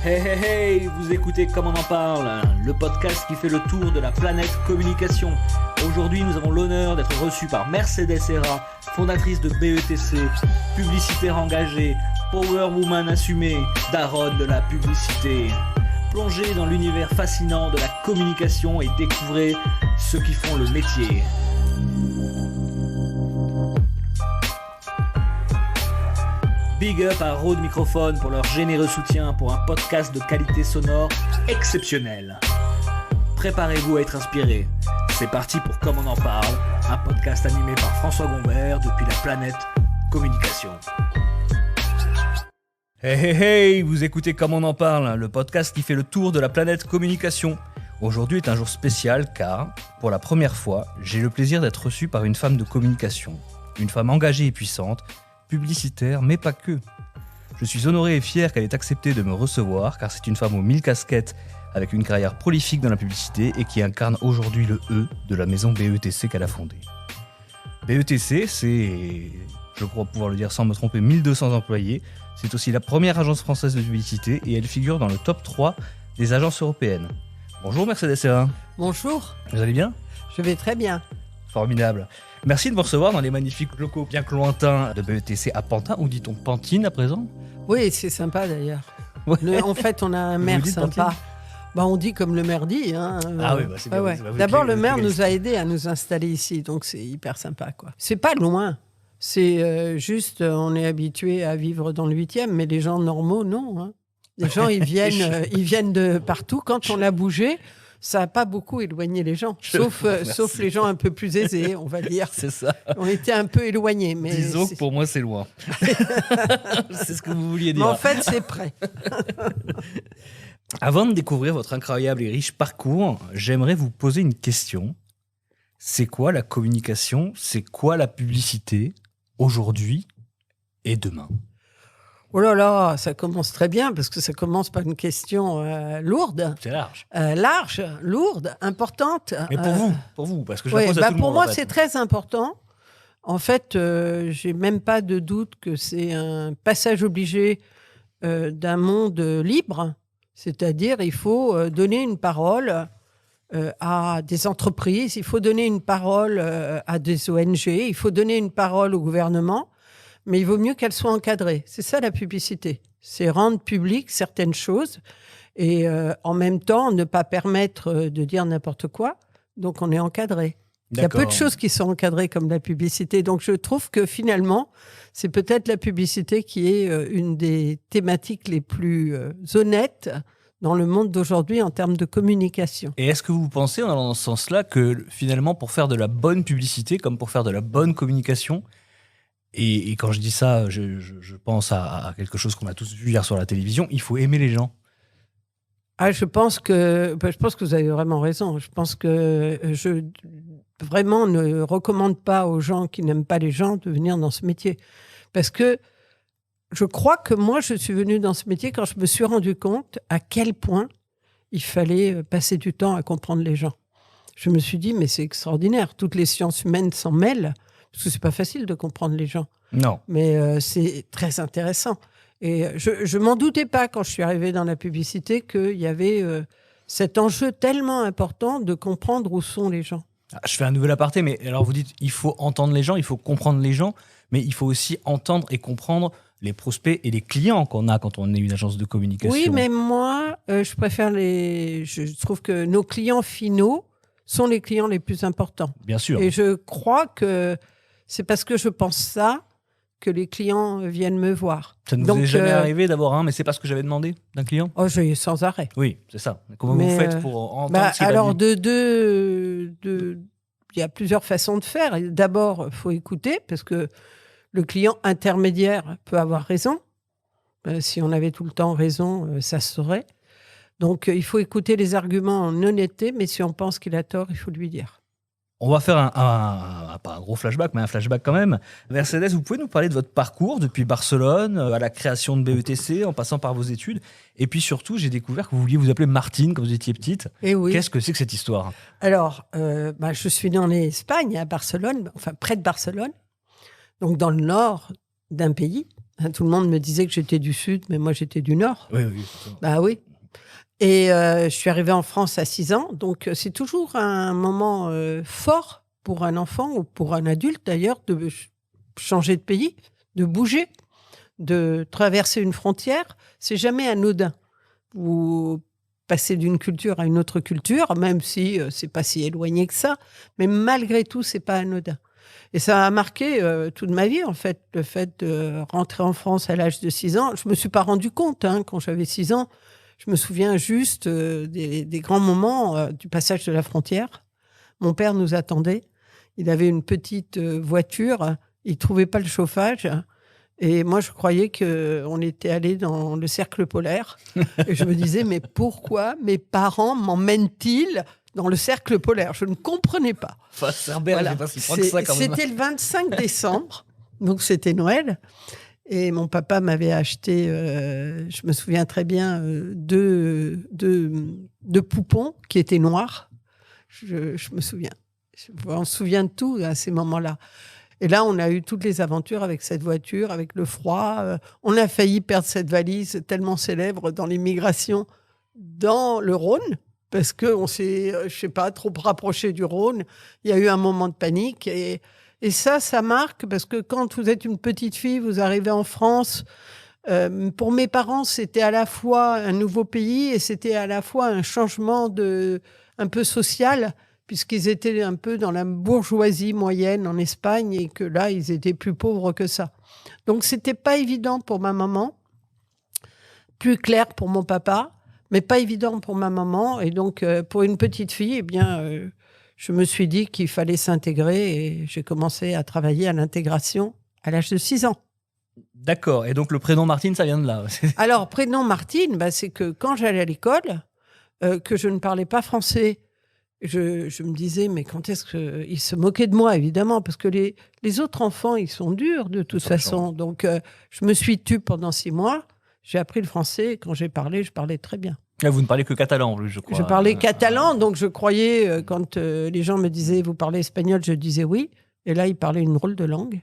Hey hey hey, vous écoutez Comme on en parle, le podcast qui fait le tour de la planète communication. Aujourd'hui, nous avons l'honneur d'être reçus par Mercedes Herra, fondatrice de BETC, publicitaire engagée, power woman assumée, daronne de la publicité. Plongez dans l'univers fascinant de la communication et découvrez ceux qui font le métier. Big up à Rode Microphone pour leur généreux soutien pour un podcast de qualité sonore exceptionnelle. Préparez-vous à être inspiré. C'est parti pour Comme on en parle, un podcast animé par François Gombert depuis la planète communication. Hey hey hey, vous écoutez Comme on en parle, le podcast qui fait le tour de la planète communication. Aujourd'hui est un jour spécial car, pour la première fois, j'ai le plaisir d'être reçu par une femme de communication. Une femme engagée et puissante, publicitaire, mais pas que. Je suis honoré et fier qu'elle ait accepté de me recevoir, car c'est une femme aux 1000 casquettes, avec une carrière prolifique dans la publicité et qui incarne aujourd'hui le E de la maison BETC qu'elle a fondée. BETC, c'est, je crois pouvoir le dire sans me tromper, 1200 employés. C'est aussi la première agence française de publicité et elle figure dans le top 3 des agences européennes. Bonjour Mercedes Herra. Bonjour. Vous allez bien ? Je vais très bien. Formidable. Merci de me recevoir dans les magnifiques locaux bien que lointains de BETC à Pantin, ou dit-on Pantine à présent ? Oui, c'est sympa d'ailleurs. Ouais. En fait, on a un Vous maire dites sympa. Pantine ? On dit comme le maire dit. Hein. Ah oui, c'est bien. Ouais. Vous D'abord, êtes le maire légaliste. nous a aidés à nous installer ici, donc c'est hyper sympa, quoi. C'est pas loin. C'est juste, on est habitué à vivre dans le 8e, mais les gens normaux, non. Hein. Les gens, ils viennent de partout. Quand on a bougé, ça n'a pas beaucoup éloigné les gens, sauf les gens un peu plus aisés, on va dire. C'est ça. On était un peu éloignés. Mais Disons que pour moi, c'est loin. C'est ce que vous vouliez mais dire. en fait, c'est prêt. Avant de découvrir votre incroyable et riche parcours, j'aimerais vous poser une question. C'est quoi la communication ? C'est quoi la publicité aujourd'hui et demain ? Oh là là, ça commence très bien parce que ça commence par une question lourde, C'est large. large, lourde, importante. Mais pour vous, parce que je Ouais, la pose à tout le pour monde. moi, en fait. c'est très important. En fait, j'ai même pas de doute que c'est un passage obligé d'un monde libre. C'est-à-dire, il faut donner une parole à des entreprises, il faut donner une parole à des ONG, il faut donner une parole au gouvernement. Mais il vaut mieux qu'elle soit encadrée. C'est ça la publicité. C'est rendre public certaines choses et en même temps ne pas permettre de dire n'importe quoi. Donc on est encadré. Il y a peu de choses qui sont encadrées comme la publicité. Donc je trouve que finalement, c'est peut-être la publicité qui est une des thématiques les plus honnêtes dans le monde d'aujourd'hui en termes de communication. Et est-ce que vous pensez, en allant dans ce sens-là, que finalement, pour faire de la bonne publicité, comme pour faire de la bonne communication, et quand je dis ça, je pense à quelque chose qu'on a tous vu hier sur la télévision, il faut aimer les gens. Ah, je pense que vous avez vraiment raison. Je pense que je vraiment ne recommande pas aux gens qui n'aiment pas les gens de venir dans ce métier. Parce que je crois que moi, je suis venue dans ce métier quand je me suis rendu compte à quel point il fallait passer du temps à comprendre les gens. Je me suis dit, mais c'est extraordinaire. Toutes les sciences humaines s'en mêlent. Parce que c'est pas facile de comprendre les gens. Non. Mais c'est très intéressant. Et je m'en doutais pas quand je suis arrivée dans la publicité qu'il y avait cet enjeu tellement important de comprendre où sont les gens. Je fais un nouvel aparté, mais alors vous dites, il faut entendre les gens, il faut comprendre les gens, mais il faut aussi entendre et comprendre les prospects et les clients qu'on a quand on est une agence de communication. Oui, mais moi, je préfère je trouve que nos clients finaux sont les clients les plus importants. Bien sûr. Et je crois que c'est parce que je pense ça que les clients viennent me voir. Ça ne vous est jamais arrivé d'avoir un, mais c'est pas ce que j'avais demandé d'un client ? Oh, j'ai eu sans arrêt. Oui, c'est ça. Comment vous faites pour entendre ce qu'il alors, a dit ? il y a plusieurs façons de faire. D'abord, il faut écouter, parce que le client intermédiaire peut avoir raison. Si on avait tout le temps raison, ça se saurait. Donc, il faut écouter les arguments en honnêteté, mais si on pense qu'il a tort, il faut lui dire. On va faire pas un gros flashback, mais un flashback quand même. Mercedes, vous pouvez nous parler de votre parcours depuis Barcelone, à la création de BETC, en passant par vos études. Et puis surtout, j'ai découvre que vous vouliez vous appeler Martine quand vous étiez petite. Et oui. Qu'est-ce que c'est que cette histoire ? Alors, je suis née en Espagne, à Barcelone, enfin près de Barcelone, donc dans le nord d'un pays. Tout le monde me disait que j'étais du Sud, mais moi, j'étais du Nord. Oui, oui. Forcément. Bah oui. Et je suis arrivée en France à 6 ans. Donc, c'est toujours un moment fort pour un enfant ou pour un adulte, d'ailleurs, de changer de pays, de bouger, de traverser une frontière. C'est jamais anodin. Vous passez d'une culture à une autre culture, même si c'est pas si éloigné que ça. Mais malgré tout, c'est pas anodin. Et ça a marqué toute ma vie, en fait, le fait de rentrer en France à l'âge de 6 ans. Je me suis pas rendu compte, quand j'avais 6 ans. Je me souviens juste des grands moments du passage de la frontière. Mon père nous attendait. Il avait une petite voiture. Il trouvait pas le chauffage. Et moi, je croyais qu'on était allé dans le cercle polaire. Et je me disais, mais pourquoi mes parents m'emmènent-ils dans le cercle polaire? Je ne comprenais pas. Enfin, Cerbère, voilà. Je sais pas si prend que ça quand même. C'était le 25 décembre, donc c'était Noël. Et mon papa m'avait acheté, je me souviens très bien, deux poupons qui étaient noirs. Je me souviens. On se souvient de tout à ces moments-là. Et là, on a eu toutes les aventures avec cette voiture, avec le froid. On a failli perdre cette valise tellement célèbre dans l'immigration dans le Rhône, parce qu'on s'est, je sais pas, trop rapproché du Rhône. Il y a eu un moment de panique. Et ça marque, parce que quand vous êtes une petite fille, vous arrivez en France. Pour mes parents, c'était à la fois un nouveau pays et c'était à la fois un changement un peu social, puisqu'ils étaient un peu dans la bourgeoisie moyenne en Espagne et que là, ils étaient plus pauvres que ça. Donc, c'était pas évident pour ma maman, plus clair pour mon papa, mais pas évident pour ma maman. Et donc, pour une petite fille, eh bien, je me suis dit qu'il fallait s'intégrer et j'ai commencé à travailler à l'intégration à l'âge de 6 ans. D'accord. Et donc, le prénom Martine, ça vient de là. Alors, prénom Martine, c'est que quand j'allais à l'école, que je ne parlais pas français, je me disais, mais quand est-ce qu'ils se moquaient de moi, évidemment, parce que les autres enfants, ils sont durs de toute façon. Donc, je me suis tue pendant 6 mois. J'ai appris le français. Et quand j'ai parlé, je parlais très bien. Là, vous ne parlez que catalan, en plus, je crois. Je parlais catalan, donc je croyais, quand les gens me disaient, vous parlez espagnol, je disais oui. Et là, ils parlaient une drôle de langue.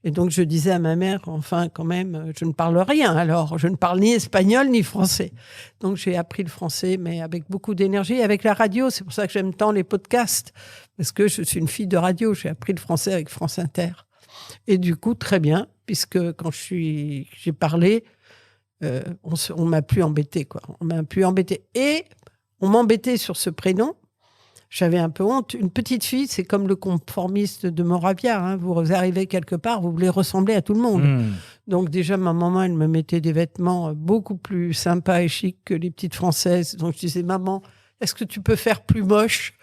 Et donc, je disais à ma mère, enfin, quand même, je ne parle rien. Alors, je ne parle ni espagnol ni français. Donc, j'ai appris le français, mais avec beaucoup d'énergie, avec la radio. C'est pour ça que j'aime tant les podcasts, parce que je suis une fille de radio. J'ai appris le français avec France Inter. Et du coup, très bien, puisque quand j'ai parlé, on m'a plus embêté, quoi. On m'a plus embêté. Et on m'embêtait sur ce prénom. J'avais un peu honte. Une petite fille, c'est comme le conformiste de Moravia. Vous arrivez quelque part, vous voulez ressembler à tout le monde. Donc déjà, ma maman, elle me mettait des vêtements beaucoup plus sympas et chics que les petites Françaises. Donc je disais, maman, est-ce que tu peux faire plus moche?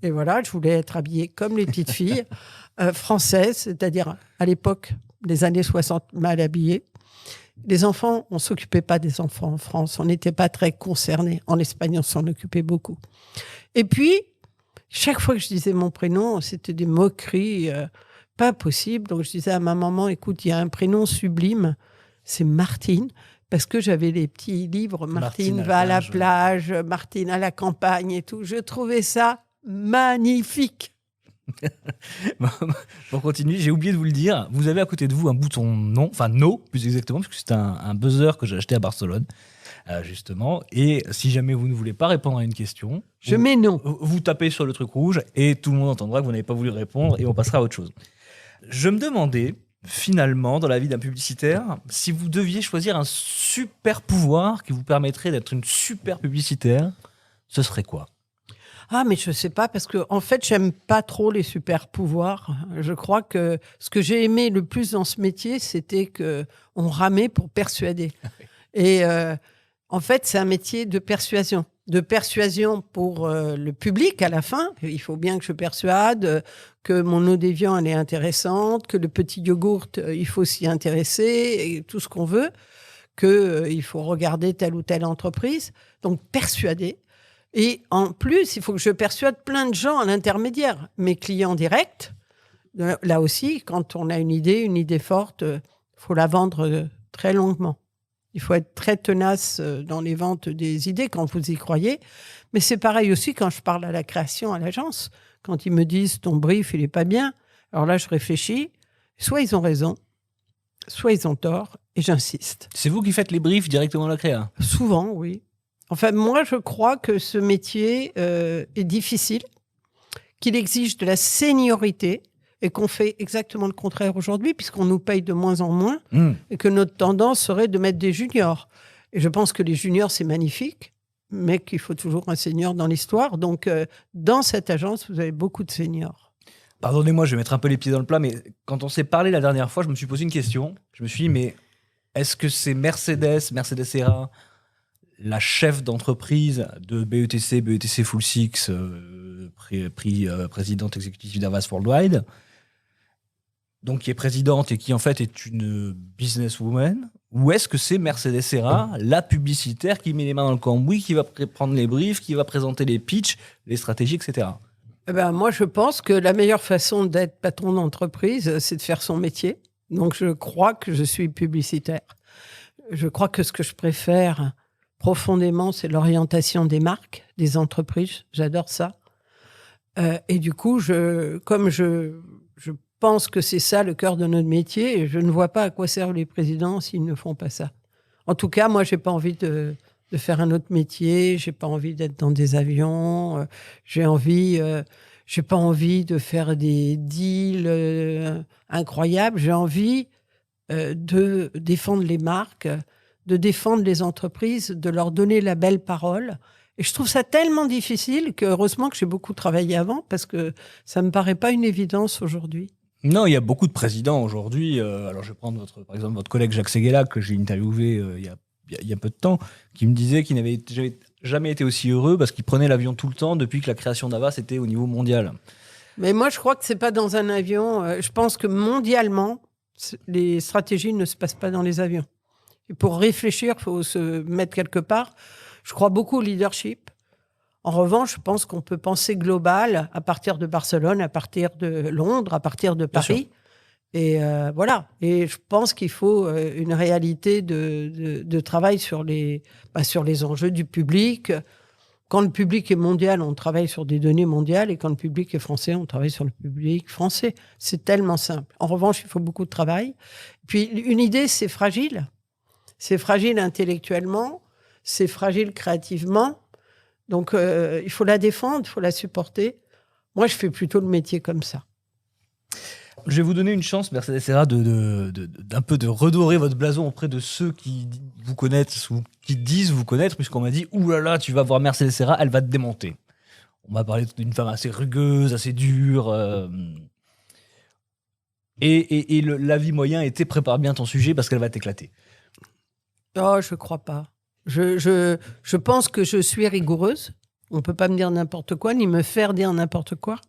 Et voilà, je voulais être habillée comme les petites filles françaises, c'est-à-dire à l'époque, les années 60, mal habillées. Les enfants, on ne s'occupait pas des enfants en France. On n'était pas très concernés. En Espagne, on s'en occupait beaucoup. Et puis, chaque fois que je disais mon prénom, c'était des moqueries, pas possible. Donc, je disais à ma maman, écoute, il y a un prénom sublime, c'est Martine, parce que j'avais les petits livres, Martine va à la plage, Martine à la campagne et tout. Je trouvais ça magnifique. Pour continuer, j'ai oublié de vous le dire, vous avez à côté de vous un bouton non, enfin no, plus exactement, parce que c'est un buzzer que j'ai acheté à Barcelone. Justement, et si jamais vous ne voulez pas répondre à une question, je mets non. Vous tapez sur le truc rouge et tout le monde entendra que vous n'avez pas voulu répondre et on passera à autre chose. Je me demandais, finalement, dans la vie d'un publicitaire, si vous deviez choisir un super pouvoir qui vous permettrait d'être une super publicitaire, ce serait quoi? Ah, mais je sais pas, parce que en fait, j'aime pas trop les super pouvoirs. Je crois que ce que j'ai aimé le plus dans ce métier, c'était que on ramait pour persuader. Et en fait, c'est un métier de persuasion pour le public à la fin. Il faut bien que je persuade que mon eau d'évian, elle est intéressante, que le petit yogourt, il faut s'y intéresser, et tout ce qu'on veut, qu'il faut regarder telle ou telle entreprise. Donc, persuader. Et en plus, il faut que je persuade plein de gens à l'intermédiaire. Mes clients directs, là aussi, quand on a une idée forte, il faut la vendre très longuement. Il faut être très tenace dans les ventes des idées quand vous y croyez. Mais c'est pareil aussi quand je parle à la création, à l'agence. Quand ils me disent « ton brief, il n'est pas bien », alors là, je réfléchis. Soit ils ont raison, soit ils ont tort. et j'insiste. C'est vous qui faites les briefs directement à la créa? Souvent, oui. Enfin, moi, je crois que ce métier est difficile, qu'il exige de la seniorité et qu'on fait exactement le contraire aujourd'hui puisqu'on nous paye de moins en moins et que notre tendance serait de mettre des juniors. Et je pense que les juniors, c'est magnifique, mais qu'il faut toujours un senior dans l'histoire. Donc, dans cette agence, vous avez beaucoup de seniors. Pardonnez-moi, je vais mettre un peu les pieds dans le plat, mais quand on s'est parlé la dernière fois, je me suis posé une question. Je me suis dit, mais est-ce que c'est Mercedes Serra, la chef d'entreprise de BETC Full Six, présidente exécutive d'Avas Worldwide, donc qui est présidente et qui en fait est une businesswoman, ou est-ce que c'est Mercedes Serra, la publicitaire qui met les mains dans le cambouis, qui va prendre les briefs, qui va présenter les pitchs, les stratégies, etc. Moi, je pense que la meilleure façon d'être patron d'entreprise, c'est de faire son métier. Donc, je crois que je suis publicitaire. Je crois que ce que je préfère profondément, c'est l'orientation des marques, des entreprises. J'adore ça. Et du coup, comme je pense que c'est ça le cœur de notre métier, et je ne vois pas à quoi servent les présidents s'ils ne font pas ça. En tout cas, moi, j'ai pas envie de faire un autre métier. J'ai pas envie d'être dans des avions. J'ai pas envie de faire des deals incroyables. J'ai envie de défendre les marques, de défendre les entreprises, de leur donner la belle parole. Et je trouve ça tellement difficile que heureusement que j'ai beaucoup travaillé avant parce que ça me paraît pas une évidence aujourd'hui. Non, il y a beaucoup de présidents aujourd'hui. Alors, je vais prendre par exemple votre collègue Jacques Séguéla, que j'ai interviewé il y a peu de temps, qui me disait qu'il n'avait jamais été aussi heureux parce qu'il prenait l'avion tout le temps depuis que la création d'Avas était au niveau mondial. Mais moi, je crois que c'est pas dans un avion. Je pense que mondialement, les stratégies ne se passent pas dans les avions. Et pour réfléchir, il faut se mettre quelque part. Je crois beaucoup au leadership. En revanche, je pense qu'on peut penser global à partir de Barcelone, à partir de Londres, à partir de Paris. Et voilà. Et je pense qu'il faut une réalité de travail sur les enjeux du public. Quand le public est mondial, on travaille sur des données mondiales. Et quand le public est français, on travaille sur le public français. C'est tellement simple. En revanche, il faut beaucoup de travail. Puis, une idée, c'est fragile. C'est fragile intellectuellement. C'est fragile créativement. Donc, il faut la défendre, il faut la supporter. Moi, je fais plutôt le métier comme ça. Je vais vous donner une chance, Mercedes Serra, d'un peu de redorer votre blason auprès de ceux qui vous connaissent ou qui disent vous connaître, puisqu'on m'a dit « Ouh là là, tu vas voir Mercedes Serra, elle va te démonter ». On m'a parlé d'une femme assez rugueuse, assez dure. Et l'avis moyen était « Prépare bien ton sujet parce qu'elle va t'éclater ». Oh, je crois pas. Je pense que je suis rigoureuse. On ne peut pas me dire n'importe quoi, ni me faire dire n'importe quoi.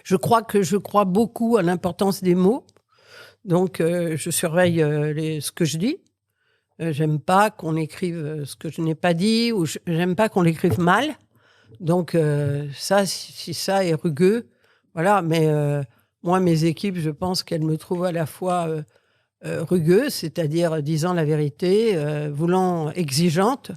Je crois beaucoup à l'importance des mots. Donc, je surveille ce que je dis. J'aime pas qu'on écrive ce que je n'ai pas dit, ou j'aime pas qu'on l'écrive mal. Donc, si ça est rugueux, voilà. Mais moi, mes équipes, je pense qu'elles me trouvent à la fois rugueuse, c'est-à-dire disant la vérité, voulant exigeante,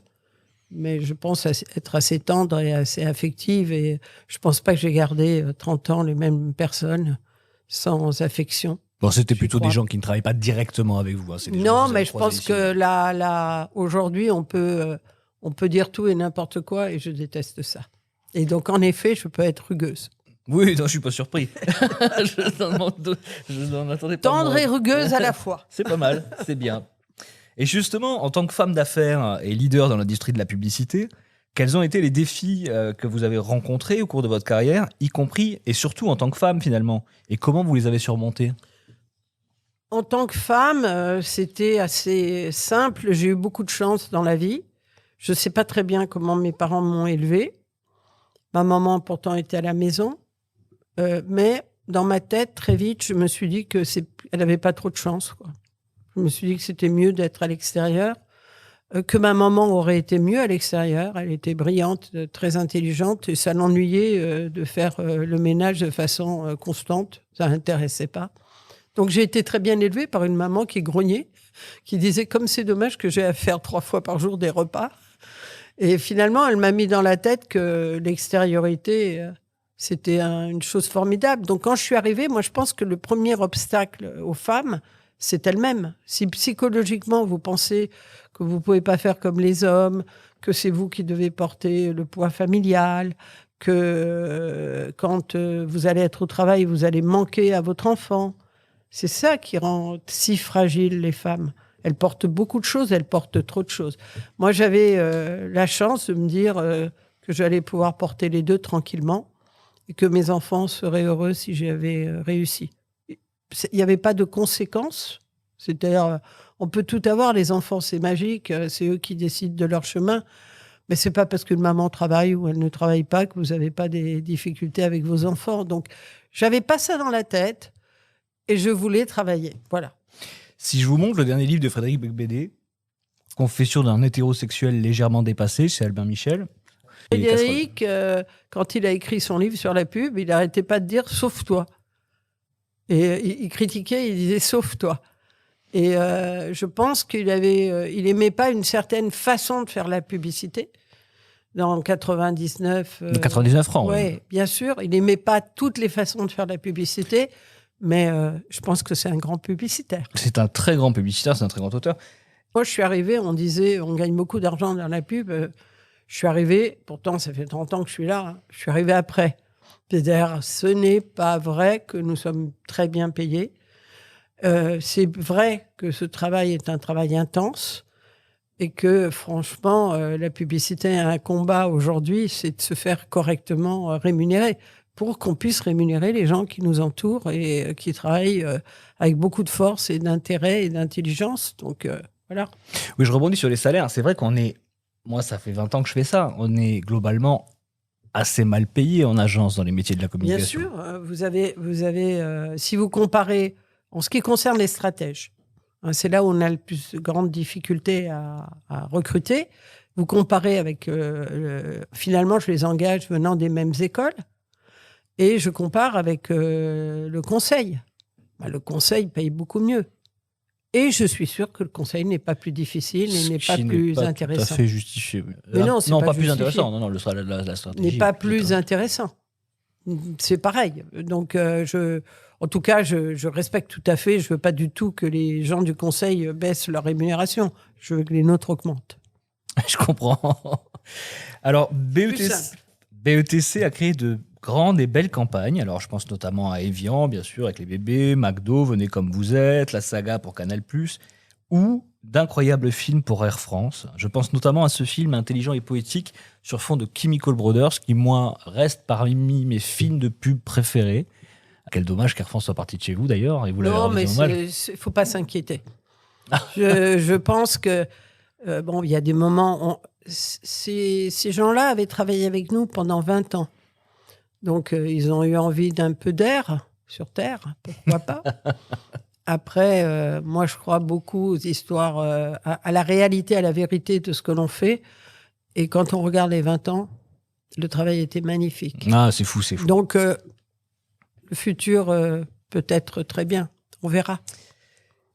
mais je pense être assez tendre et assez affective, et je pense pas que j'ai gardé 30 ans les mêmes personnes sans affection. Bon, c'était plutôt des gens qui ne travaillent pas directement avec vous. Hein. Non, mais je pense que là, aujourd'hui, on peut dire tout et n'importe quoi, et je déteste ça. Et donc, en effet, je peux être rugueuse. Oui, non, je suis pas surpris. je n'en attendais pas. Tendre et rugueuse à la fois. C'est pas mal, c'est bien. Et justement, en tant que femme d'affaires et leader dans l'industrie de la publicité, quels ont été les défis que vous avez rencontrés au cours de votre carrière, y compris et surtout en tant que femme finalement, et comment vous les avez surmontés? En tant que femme, c'était assez simple. J'ai eu beaucoup de chance dans la vie. Je ne sais pas très bien comment mes parents m'ont élevée. Ma maman, pourtant, était à la maison. Mais dans ma tête, très vite, je me suis dit qu'elle n'avait pas trop de chance, quoi. Je me suis dit que c'était mieux d'être à l'extérieur, que ma maman aurait été mieux à l'extérieur. Elle était brillante, très intelligente, et ça l'ennuyait de faire le ménage de façon constante. Ça l'intéressait pas. Donc j'ai été très bien élevée par une maman qui grognait, qui disait « comme c'est dommage que j'ai à faire 3 fois par jour des repas ». Et finalement, elle m'a mis dans la tête que l'extériorité, c'était une chose formidable. Donc quand je suis arrivée, moi je pense que le premier obstacle aux femmes, c'est elle-même. Si psychologiquement, vous pensez que vous ne pouvez pas faire comme les hommes, que c'est vous qui devez porter le poids familial, que quand vous allez être au travail, vous allez manquer à votre enfant. C'est ça qui rend si fragiles les femmes. Elles portent beaucoup de choses, elles portent trop de choses. Moi, j'avais la chance de me dire que j'allais pouvoir porter les deux tranquillement et que mes enfants seraient heureux si j'avais réussi. Il n'y avait pas de conséquences. C'est-à-dire, on peut tout avoir, les enfants, c'est magique, c'est eux qui décident de leur chemin. Mais c'est pas parce qu'une maman travaille ou elle ne travaille pas que vous n'avez pas des difficultés avec vos enfants. Donc, j'avais pas ça dans la tête et je voulais travailler. Voilà. Si je vous montre le dernier livre de Frédéric Becbédé, Confession d'un hétérosexuel légèrement dépassé, c'est Albin Michel. Frédéric, quand il a écrit son livre sur la pub, il n'arrêtait pas de dire « sauve-toi ». Et il critiquait, il disait « sauve-toi ». Et je pense il aimait pas une certaine façon de faire la publicité. Dans 99... 99 francs. Oui, bien sûr. Il n'aimait pas toutes les façons de faire la publicité, mais je pense que c'est un grand publicitaire. C'est un très grand publicitaire, c'est un très grand auteur. Moi, je suis arrivée, on disait, on gagne beaucoup d'argent dans la pub. Je suis arrivée, pourtant, ça fait 30 ans que je suis là, hein, je suis arrivée après. C'est-à-dire, ce n'est pas vrai que nous sommes très bien payés. C'est vrai que ce travail est un travail intense et que, franchement, la publicité a un combat aujourd'hui, c'est de se faire correctement rémunérer pour qu'on puisse rémunérer les gens qui nous entourent et qui travaillent avec beaucoup de force et d'intérêt et d'intelligence. Donc, voilà. Oui, je rebondis sur les salaires. C'est vrai qu'on est... Moi, ça fait 20 ans que je fais ça. On est globalement assez mal payé en agence dans les métiers de la communication. Bien sûr, vous avez si vous comparez, en ce qui concerne les stratèges, hein, c'est là où on a le plus de grandes difficultés à recruter. Vous comparez avec, finalement, je les engage venant des mêmes écoles, et je compare avec le conseil. Le conseil paye beaucoup mieux. Et je suis sûre que le conseil n'est pas plus difficile et n'est pas plus intéressant. Tout à fait justifié. Mais non, c'est pas plus intéressant. Non, la stratégie n'est pas plus intéressant. C'est pareil. Donc, en tout cas, je respecte tout à fait. Je veux pas du tout que les gens du conseil baissent leur rémunération. Je veux que les nôtres augmentent. Je comprends. Alors, BETC a créé de grandes et belles campagnes. Alors, je pense notamment à Evian, bien sûr, avec les bébés, McDo, Venez comme vous êtes, la saga pour Canal+, ou d'incroyables films pour Air France. Je pense notamment à ce film intelligent et poétique sur fond de Chemical Brothers, qui, moi, reste parmi mes films de pub préférés. Quel dommage qu'Air France soit parti de chez vous, d'ailleurs. Et vous l'avez non, mais il ne faut pas s'inquiéter. Je pense que, bon, il y a des moments... Ces gens-là avaient travaillé avec nous pendant 20 ans. Donc, ils ont eu envie d'un peu d'air sur Terre, pourquoi pas. Après, moi, je crois beaucoup aux histoires, à la réalité, à la vérité de ce que l'on fait. Et quand on regarde les 20 ans, le travail était magnifique. Ah, c'est fou, c'est fou. Donc, le futur peut être très bien. On verra.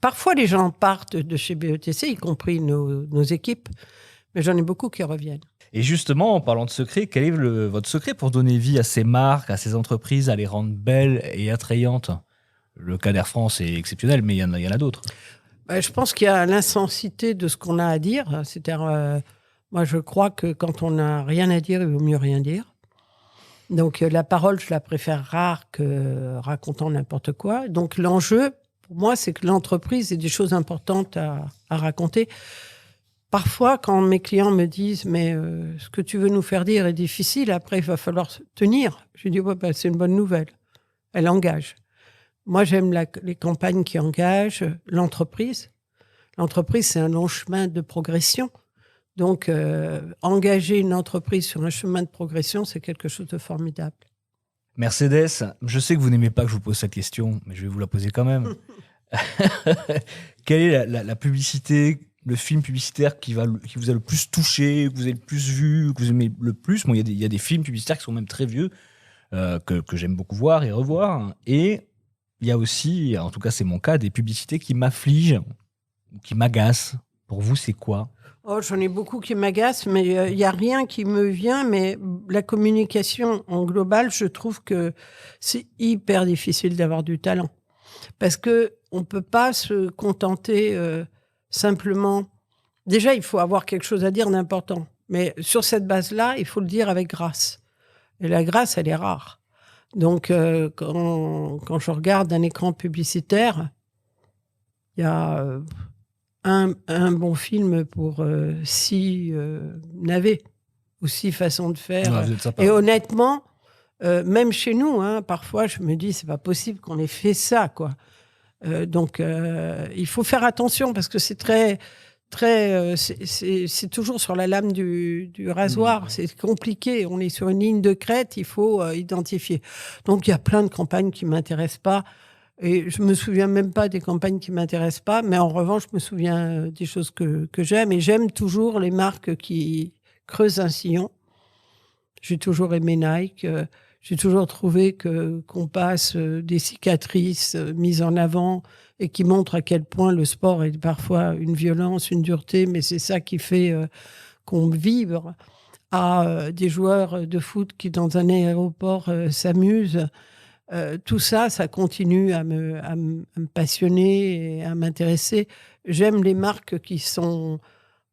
Parfois, les gens partent de chez BETC, y compris nos équipes, mais j'en ai beaucoup qui reviennent. Et justement, en parlant de secret, quel est votre secret pour donner vie à ces marques, à ces entreprises, à les rendre belles et attrayantes? Le cas d'Air France est exceptionnel, mais il y en a d'autres. Je pense qu'il y a l'intensité de ce qu'on a à dire. C'est-à-dire, moi, je crois que quand on n'a rien à dire, il vaut mieux rien dire. Donc, la parole, je la préfère rare que racontant n'importe quoi. Donc, l'enjeu, pour moi, c'est que l'entreprise ait des choses importantes à raconter. Parfois, quand mes clients me disent « mais ce que tu veux nous faire dire est difficile, après, il va falloir tenir », je dis ouais, c'est une bonne nouvelle. Elle engage. Moi, j'aime les campagnes qui engagent l'entreprise. L'entreprise, c'est un long chemin de progression. Donc, engager une entreprise sur un chemin de progression, c'est quelque chose de formidable. Mercedes, je sais que vous n'aimez pas que je vous pose cette question, mais je vais vous la poser quand même. Quelle est la publicité, le film publicitaire qui vous a le plus touché, que vous avez le plus vu, que vous aimez le plus? Bon, il y a des films publicitaires qui sont même très vieux, que j'aime beaucoup voir et revoir. Et il y a aussi, en tout cas c'est mon cas, des publicités qui m'affligent, qui m'agacent. Pour vous, c'est quoi? Oh, j'en ai beaucoup qui m'agacent, mais il n'y a rien qui me vient. Mais la communication en global, je trouve que c'est hyper difficile d'avoir du talent. Parce qu'on ne peut pas se contenter simplement... Déjà, il faut avoir quelque chose à dire d'important. Mais sur cette base-là, il faut le dire avec grâce. Et la grâce, elle est rare. Donc, quand je regarde un écran publicitaire, il y a un bon film pour 6 navets ou 6 façons de faire. Ouais, vous êtes sympa. Et honnêtement, même chez nous, parfois, je me dis, c'est pas possible qu'on ait fait ça, quoi. Donc, il faut faire attention parce que c'est c'est toujours sur la lame du rasoir. C'est compliqué. On est sur une ligne de crête. Il faut identifier. Donc, il y a plein de campagnes qui m'intéressent pas. Et je me souviens même pas des campagnes qui m'intéressent pas. Mais en revanche, je me souviens des choses que j'aime. Et j'aime toujours les marques qui creusent un sillon. J'ai toujours aimé Nike. J'ai toujours trouvé qu'on passe des cicatrices mises en avant et qui montrent à quel point le sport est parfois une violence, une dureté, mais c'est ça qui fait qu'on vibre à des joueurs de foot qui, dans un aéroport, s'amusent. Tout ça, ça continue à me passionner et à m'intéresser. J'aime les marques qui sont...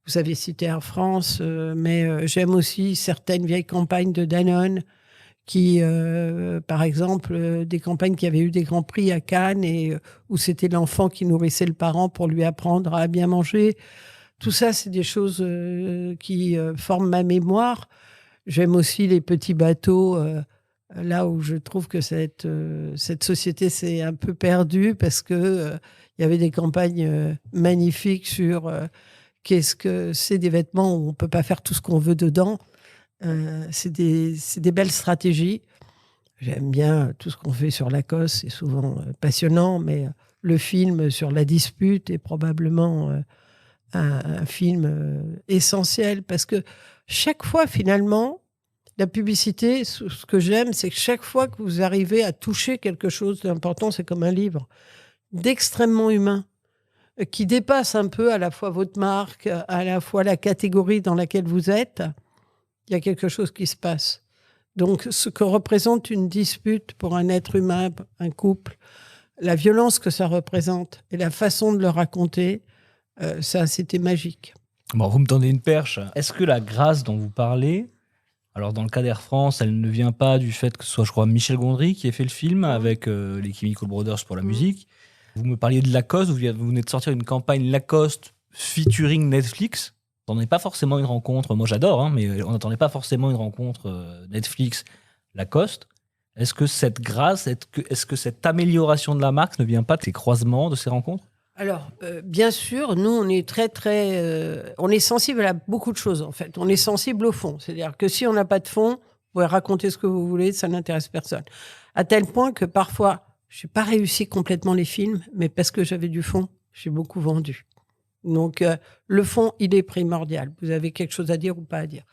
Vous avez cité Air France, mais j'aime aussi certaines vieilles campagnes de Danone qui, par exemple, des campagnes qui avaient eu des grands prix à Cannes et où c'était l'enfant qui nourrissait le parent pour lui apprendre à bien manger. Tout ça, c'est des choses qui forment ma mémoire. J'aime aussi les petits bateaux, là où je trouve que cette société s'est un peu perdue parce que il y avait des campagnes magnifiques sur qu'est-ce que c'est des vêtements où on peut pas faire tout ce qu'on veut dedans. C'est des belles stratégies. J'aime bien tout ce qu'on fait sur Lacoste, c'est souvent passionnant, mais le film sur la dispute est probablement un film essentiel parce que chaque fois, finalement, la publicité, ce que j'aime, c'est que chaque fois que vous arrivez à toucher quelque chose d'important, c'est comme un livre, d'extrêmement humain, qui dépasse un peu à la fois votre marque, à la fois la catégorie dans laquelle vous êtes. Il y a quelque chose qui se passe. Donc, ce que représente une dispute pour un être humain, un couple, la violence que ça représente et la façon de le raconter, ça, c'était magique. Bon, vous me tendez une perche. Est-ce que la grâce dont vous parlez, alors dans le cas d'Air France, elle ne vient pas du fait que ce soit, je crois, Michel Gondry qui ait fait le film avec les Chemical Brothers pour la musique. Vous me parliez de Lacoste, vous venez de sortir une campagne Lacoste featuring Netflix. On n'attendait pas forcément une rencontre, moi j'adore, mais on n'attendait pas forcément une rencontre Netflix-Lacoste. Est-ce que cette grâce, est-ce que cette amélioration de la marque ne vient pas de ces croisements, de ces rencontres ? Alors, bien sûr, nous, on est on est sensible à beaucoup de choses, en fait. On est sensible au fond. C'est-à-dire que si on n'a pas de fond, vous pouvez raconter ce que vous voulez, ça n'intéresse personne. À tel point que parfois, je n'ai pas réussi complètement les films, mais parce que j'avais du fond, j'ai beaucoup vendu. Donc, le fond, il est primordial. Vous avez quelque chose à dire ou pas à dire.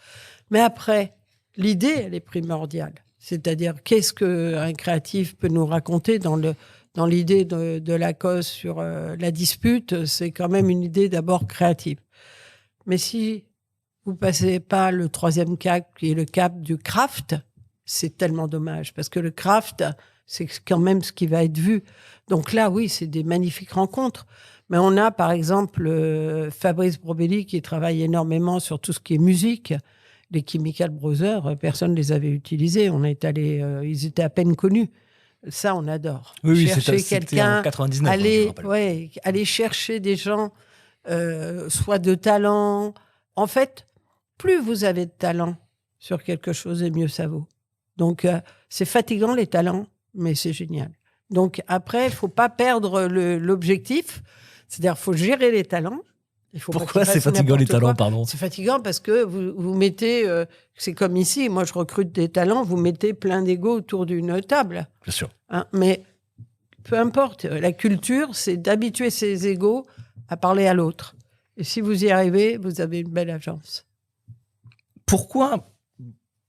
Mais après, l'idée, elle est primordiale. C'est-à-dire, qu'est-ce qu'un créatif peut nous raconter dans l'idée de Lacoste sur la dispute, c'est quand même une idée d'abord créative. Mais si vous passez pas le 3e cap, qui est le cap du craft, c'est tellement dommage. Parce que le craft, c'est quand même ce qui va être vu. Donc là, oui, c'est des magnifiques rencontres. Mais on a, par exemple, Fabrice Brobelli qui travaille énormément sur tout ce qui est musique. Les Chemical Brothers, personne ne les avait utilisés. Ils étaient à peine connus. Ça, on adore. Oui, chercher quelqu'un, en 99. aller chercher des gens, soit de talent. En fait, plus vous avez de talent sur quelque chose, et mieux ça vaut. Donc, c'est fatigant les talents, mais c'est génial. Donc, après, il ne faut pas perdre l'objectif. C'est-à-dire qu'il faut gérer les talents. Pourquoi c'est fatigant les talents, pardon ? C'est fatigant parce que vous mettez... c'est comme ici, moi je recrute des talents, vous mettez plein d'égos autour d'une table. Bien sûr. Mais peu importe, la culture, c'est d'habituer ces égos à parler à l'autre. Et si vous y arrivez, vous avez une belle agence. Pourquoi,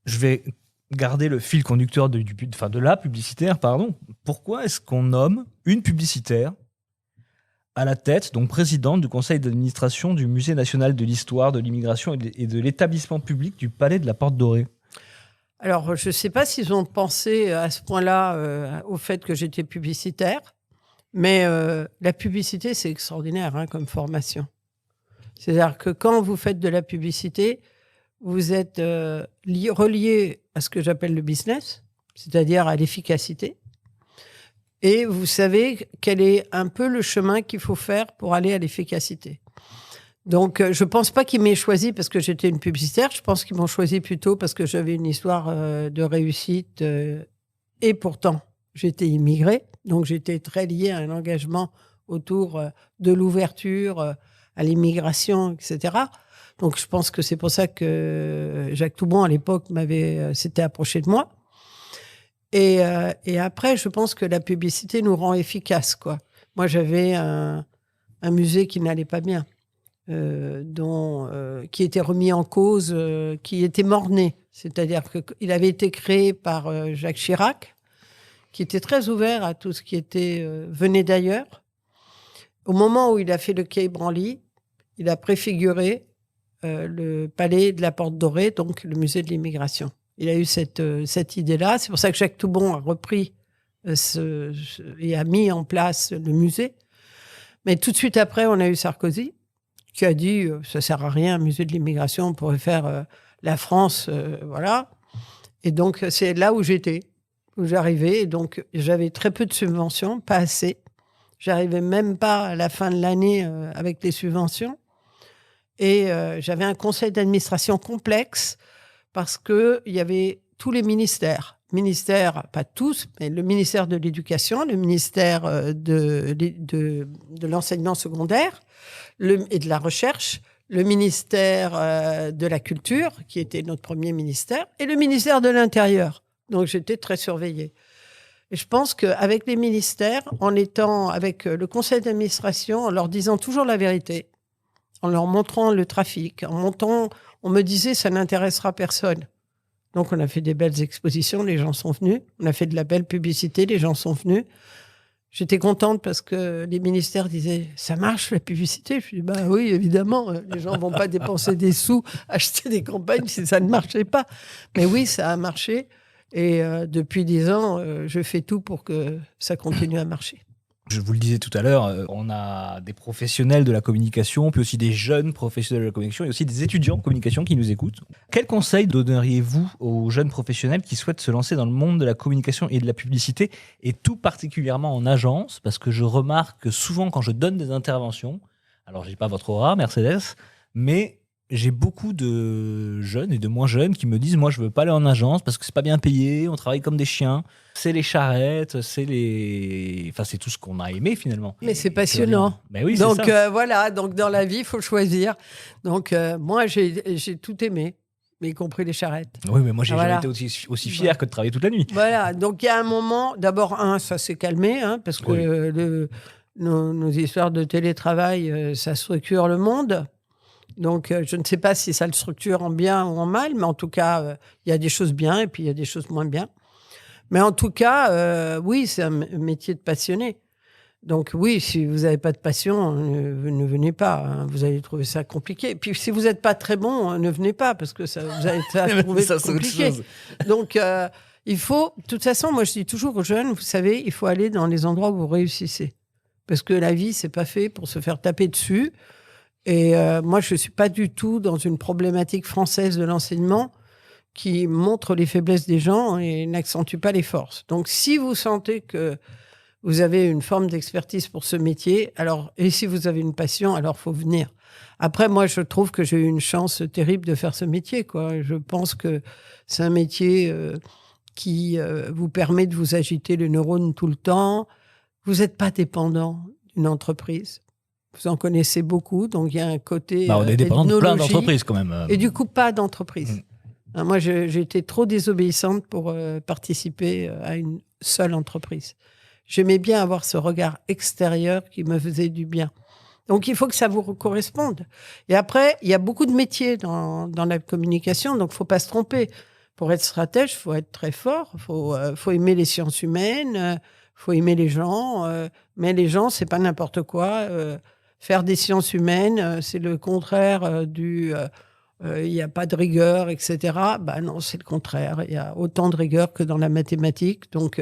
je vais garder le fil conducteur de la publicitaire, pourquoi est-ce qu'on nomme une publicitaire à la tête, donc présidente du conseil d'administration du Musée national de l'histoire, de l'immigration et de l'établissement public du Palais de la Porte Dorée ? Alors, je ne sais pas s'ils ont pensé à ce point-là au fait que j'étais publicitaire. Mais la publicité, c'est extraordinaire comme formation. C'est-à-dire que quand vous faites de la publicité, vous êtes relié à ce que j'appelle le business, c'est-à-dire à l'efficacité. Et vous savez quel est un peu le chemin qu'il faut faire pour aller à l'efficacité. Donc, je ne pense pas qu'ils m'aient choisi parce que j'étais une publicitaire. Je pense qu'ils m'ont choisi plutôt parce que j'avais une histoire de réussite. Et pourtant, j'étais immigrée. Donc, j'étais très liée à un engagement autour de l'ouverture à l'immigration, etc. Donc, je pense que c'est pour ça que Jacques Toubon, à l'époque, s'était approché de moi. Et après, je pense que la publicité nous rend efficaces, quoi. Moi, j'avais un musée qui n'allait pas bien. Qui était remis en cause, qui était mort-né. C'est-à-dire qu'il avait été créé par Jacques Chirac, qui était très ouvert à tout ce qui venait d'ailleurs. Au moment où il a fait le quai Branly, il a préfiguré le palais de la Porte Dorée, donc le musée de l'immigration. Il a eu cette idée-là. C'est pour ça que Jacques Toubon a repris et a mis en place le musée. Mais tout de suite après, on a eu Sarkozy, qui a dit ça ne sert à rien, un musée de l'immigration, on pourrait faire la France, voilà. Et donc, c'est là où j'étais, où j'arrivais. Et donc, j'avais très peu de subventions, pas assez. J'arrivais même pas à la fin de l'année avec les subventions. Et j'avais un conseil d'administration complexe parce qu'il y avait tous les ministères. Pas tous, mais le ministère de l'Éducation, le ministère de l'enseignement secondaire et de la Recherche, le ministère de la Culture, qui était notre premier ministère, et le ministère de l'Intérieur. Donc, j'étais très surveillée. Et je pense qu'avec les ministères, en étant avec le conseil d'administration, en leur disant toujours la vérité, en leur montrant le trafic, on me disait ça n'intéressera personne. Donc, on a fait des belles expositions, les gens sont venus. On a fait de la belle publicité, les gens sont venus. J'étais contente parce que les ministères disaient « ça marche la publicité ?» Je dis « bah oui, évidemment, les gens ne vont pas dépenser des sous, acheter des campagnes si ça ne marchait pas. » Mais oui, ça a marché. Et depuis 10 ans, je fais tout pour que ça continue à marcher. Je vous le disais tout à l'heure, on a des professionnels de la communication, puis aussi des jeunes professionnels de la communication et aussi des étudiants en communication qui nous écoutent. Quel conseil donneriez-vous aux jeunes professionnels qui souhaitent se lancer dans le monde de la communication et de la publicité, et tout particulièrement en agence? Parce que je remarque que souvent quand je donne des interventions, alors je n'ai pas votre aura, Mercedes, mais j'ai beaucoup de jeunes et de moins jeunes qui me disent « moi je veux pas aller en agence parce que c'est pas bien payé, on travaille comme des chiens, c'est les charrettes, c'est tout ce qu'on a aimé finalement. » Mais c'est passionnant. Mais oui, donc c'est ça. Voilà, donc dans la vie, il faut choisir. Donc moi, j'ai tout aimé, mais y compris les charrettes. Oui, mais moi j'ai jamais été aussi fier que de travailler toute la nuit. Voilà, donc il y a un moment, d'abord, ça s'est calmé, parce que nos histoires de télétravail, ça structure le monde. Donc, je ne sais pas si ça le structure en bien ou en mal, mais en tout cas, il y a des choses bien et puis il y a des choses moins bien. Mais en tout cas, oui, c'est un métier de passionné. Donc oui, si vous n'avez pas de passion, ne venez pas. Vous allez trouver ça compliqué. Puis si vous n'êtes pas très bon, ne venez pas parce que vous allez trouver ça compliqué. Donc, il faut... De toute façon, moi, je dis toujours aux jeunes, vous savez, il faut aller dans les endroits où vous réussissez. Parce que la vie, c'est pas fait pour se faire taper dessus. Et moi, je ne suis pas du tout dans une problématique française de l'enseignement qui montre les faiblesses des gens et n'accentue pas les forces. Donc, si vous sentez que vous avez une forme d'expertise pour ce métier, et si vous avez une passion, alors il faut venir. Après, moi, je trouve que j'ai eu une chance terrible de faire ce métier, quoi. Je pense que c'est un métier qui vous permet de vous agiter les neurones tout le temps. Vous n'êtes pas dépendant d'une entreprise. Vous en connaissez beaucoup, donc il y a un côté on est dépendant de plein d'entreprises quand même. Et du coup, pas d'entreprise. Moi, j'ai été trop désobéissante pour participer à une seule entreprise. J'aimais bien avoir ce regard extérieur qui me faisait du bien. Donc, il faut que ça vous corresponde. Et après, il y a beaucoup de métiers dans la communication, donc il ne faut pas se tromper. Pour être stratège, il faut être très fort, il faut aimer les sciences humaines, il faut aimer les gens. Mais les gens, ce n'est pas n'importe quoi. Faire des sciences humaines, c'est le contraire du... il n'y a pas de rigueur, etc. Non, c'est le contraire. Il y a autant de rigueur que dans la mathématique. Donc,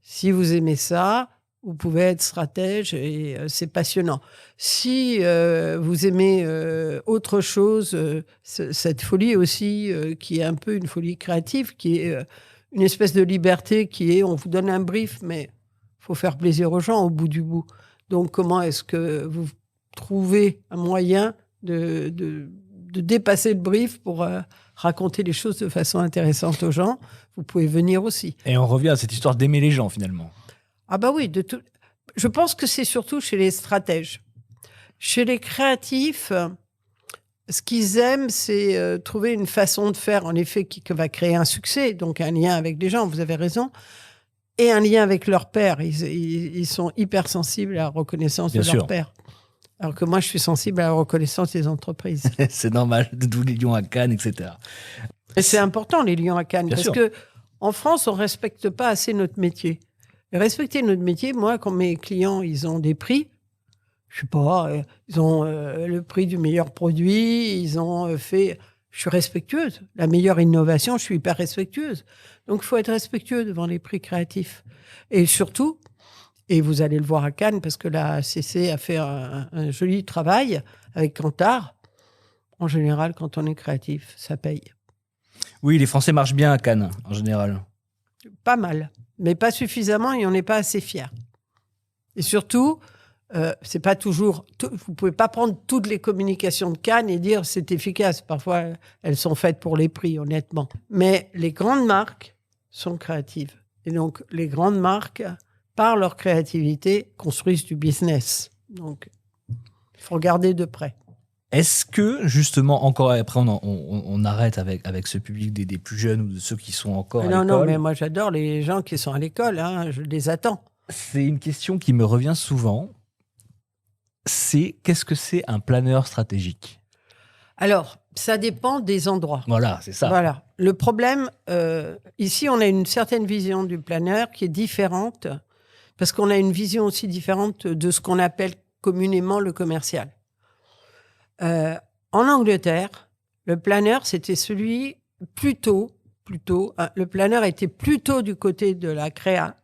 si vous aimez ça, vous pouvez être stratège et c'est passionnant. Si vous aimez autre chose, cette folie aussi, qui est un peu une folie créative, qui est une espèce de liberté, qui est on vous donne un brief, mais il faut faire plaisir aux gens au bout du bout. Donc, comment est-ce que vous trouvez un moyen de dépasser le brief pour raconter les choses de façon intéressante aux gens? Vous pouvez venir aussi. Et on revient à cette histoire d'aimer les gens, finalement. Ah bah oui, je pense que c'est surtout chez les stratèges. Chez les créatifs, ce qu'ils aiment, c'est trouver une façon de faire, en effet, qui va créer un succès, donc un lien avec les gens, vous avez raison, et un lien avec leur père. Ils sont hypersensibles à la reconnaissance de leur père. Alors que moi, je suis sensible à la reconnaissance des entreprises. C'est normal, d'où les lions à Cannes, etc. Et c'est important, les lions à Cannes, parce sûr. que en France, on ne respecte pas assez notre métier. Et respecter notre métier, moi, quand mes clients, ils ont des prix, je sais pas, ils ont le prix du meilleur produit, ils ont fait... Je suis respectueuse. La meilleure innovation, je suis hyper respectueuse. Donc, il faut être respectueux devant les prix créatifs. Et surtout, et vous allez le voir à Cannes, parce que la CC a fait un joli travail avec Kantar. En général, quand on est créatif, ça paye. Oui, les Français marchent bien à Cannes, en général. Pas mal, mais pas suffisamment et on n'est pas assez fiers. Et surtout, c'est pas toujours... Vous pouvez pas prendre toutes les communications de Cannes et dire c'est efficace. Parfois, elles sont faites pour les prix, honnêtement. Mais les grandes marques sont créatives. Et donc, les grandes marques, par leur créativité, construisent du business. Donc, il faut regarder de près. Est-ce que, justement, encore après, on arrête avec ce public des plus jeunes ou de ceux qui sont encore à l'école? Non, mais moi, j'adore les gens qui sont à l'école. Hein, je les attends. C'est une question qui me revient souvent. C'est qu'est-ce que c'est un planeur stratégique? Alors, ça dépend des endroits. Voilà, c'est ça. Voilà. Le problème, ici, on a une certaine vision du planeur qui est différente, parce qu'on a une vision aussi différente de ce qu'on appelle communément le commercial. En Angleterre, le planeur, c'était celui le planeur était plutôt du côté de la créa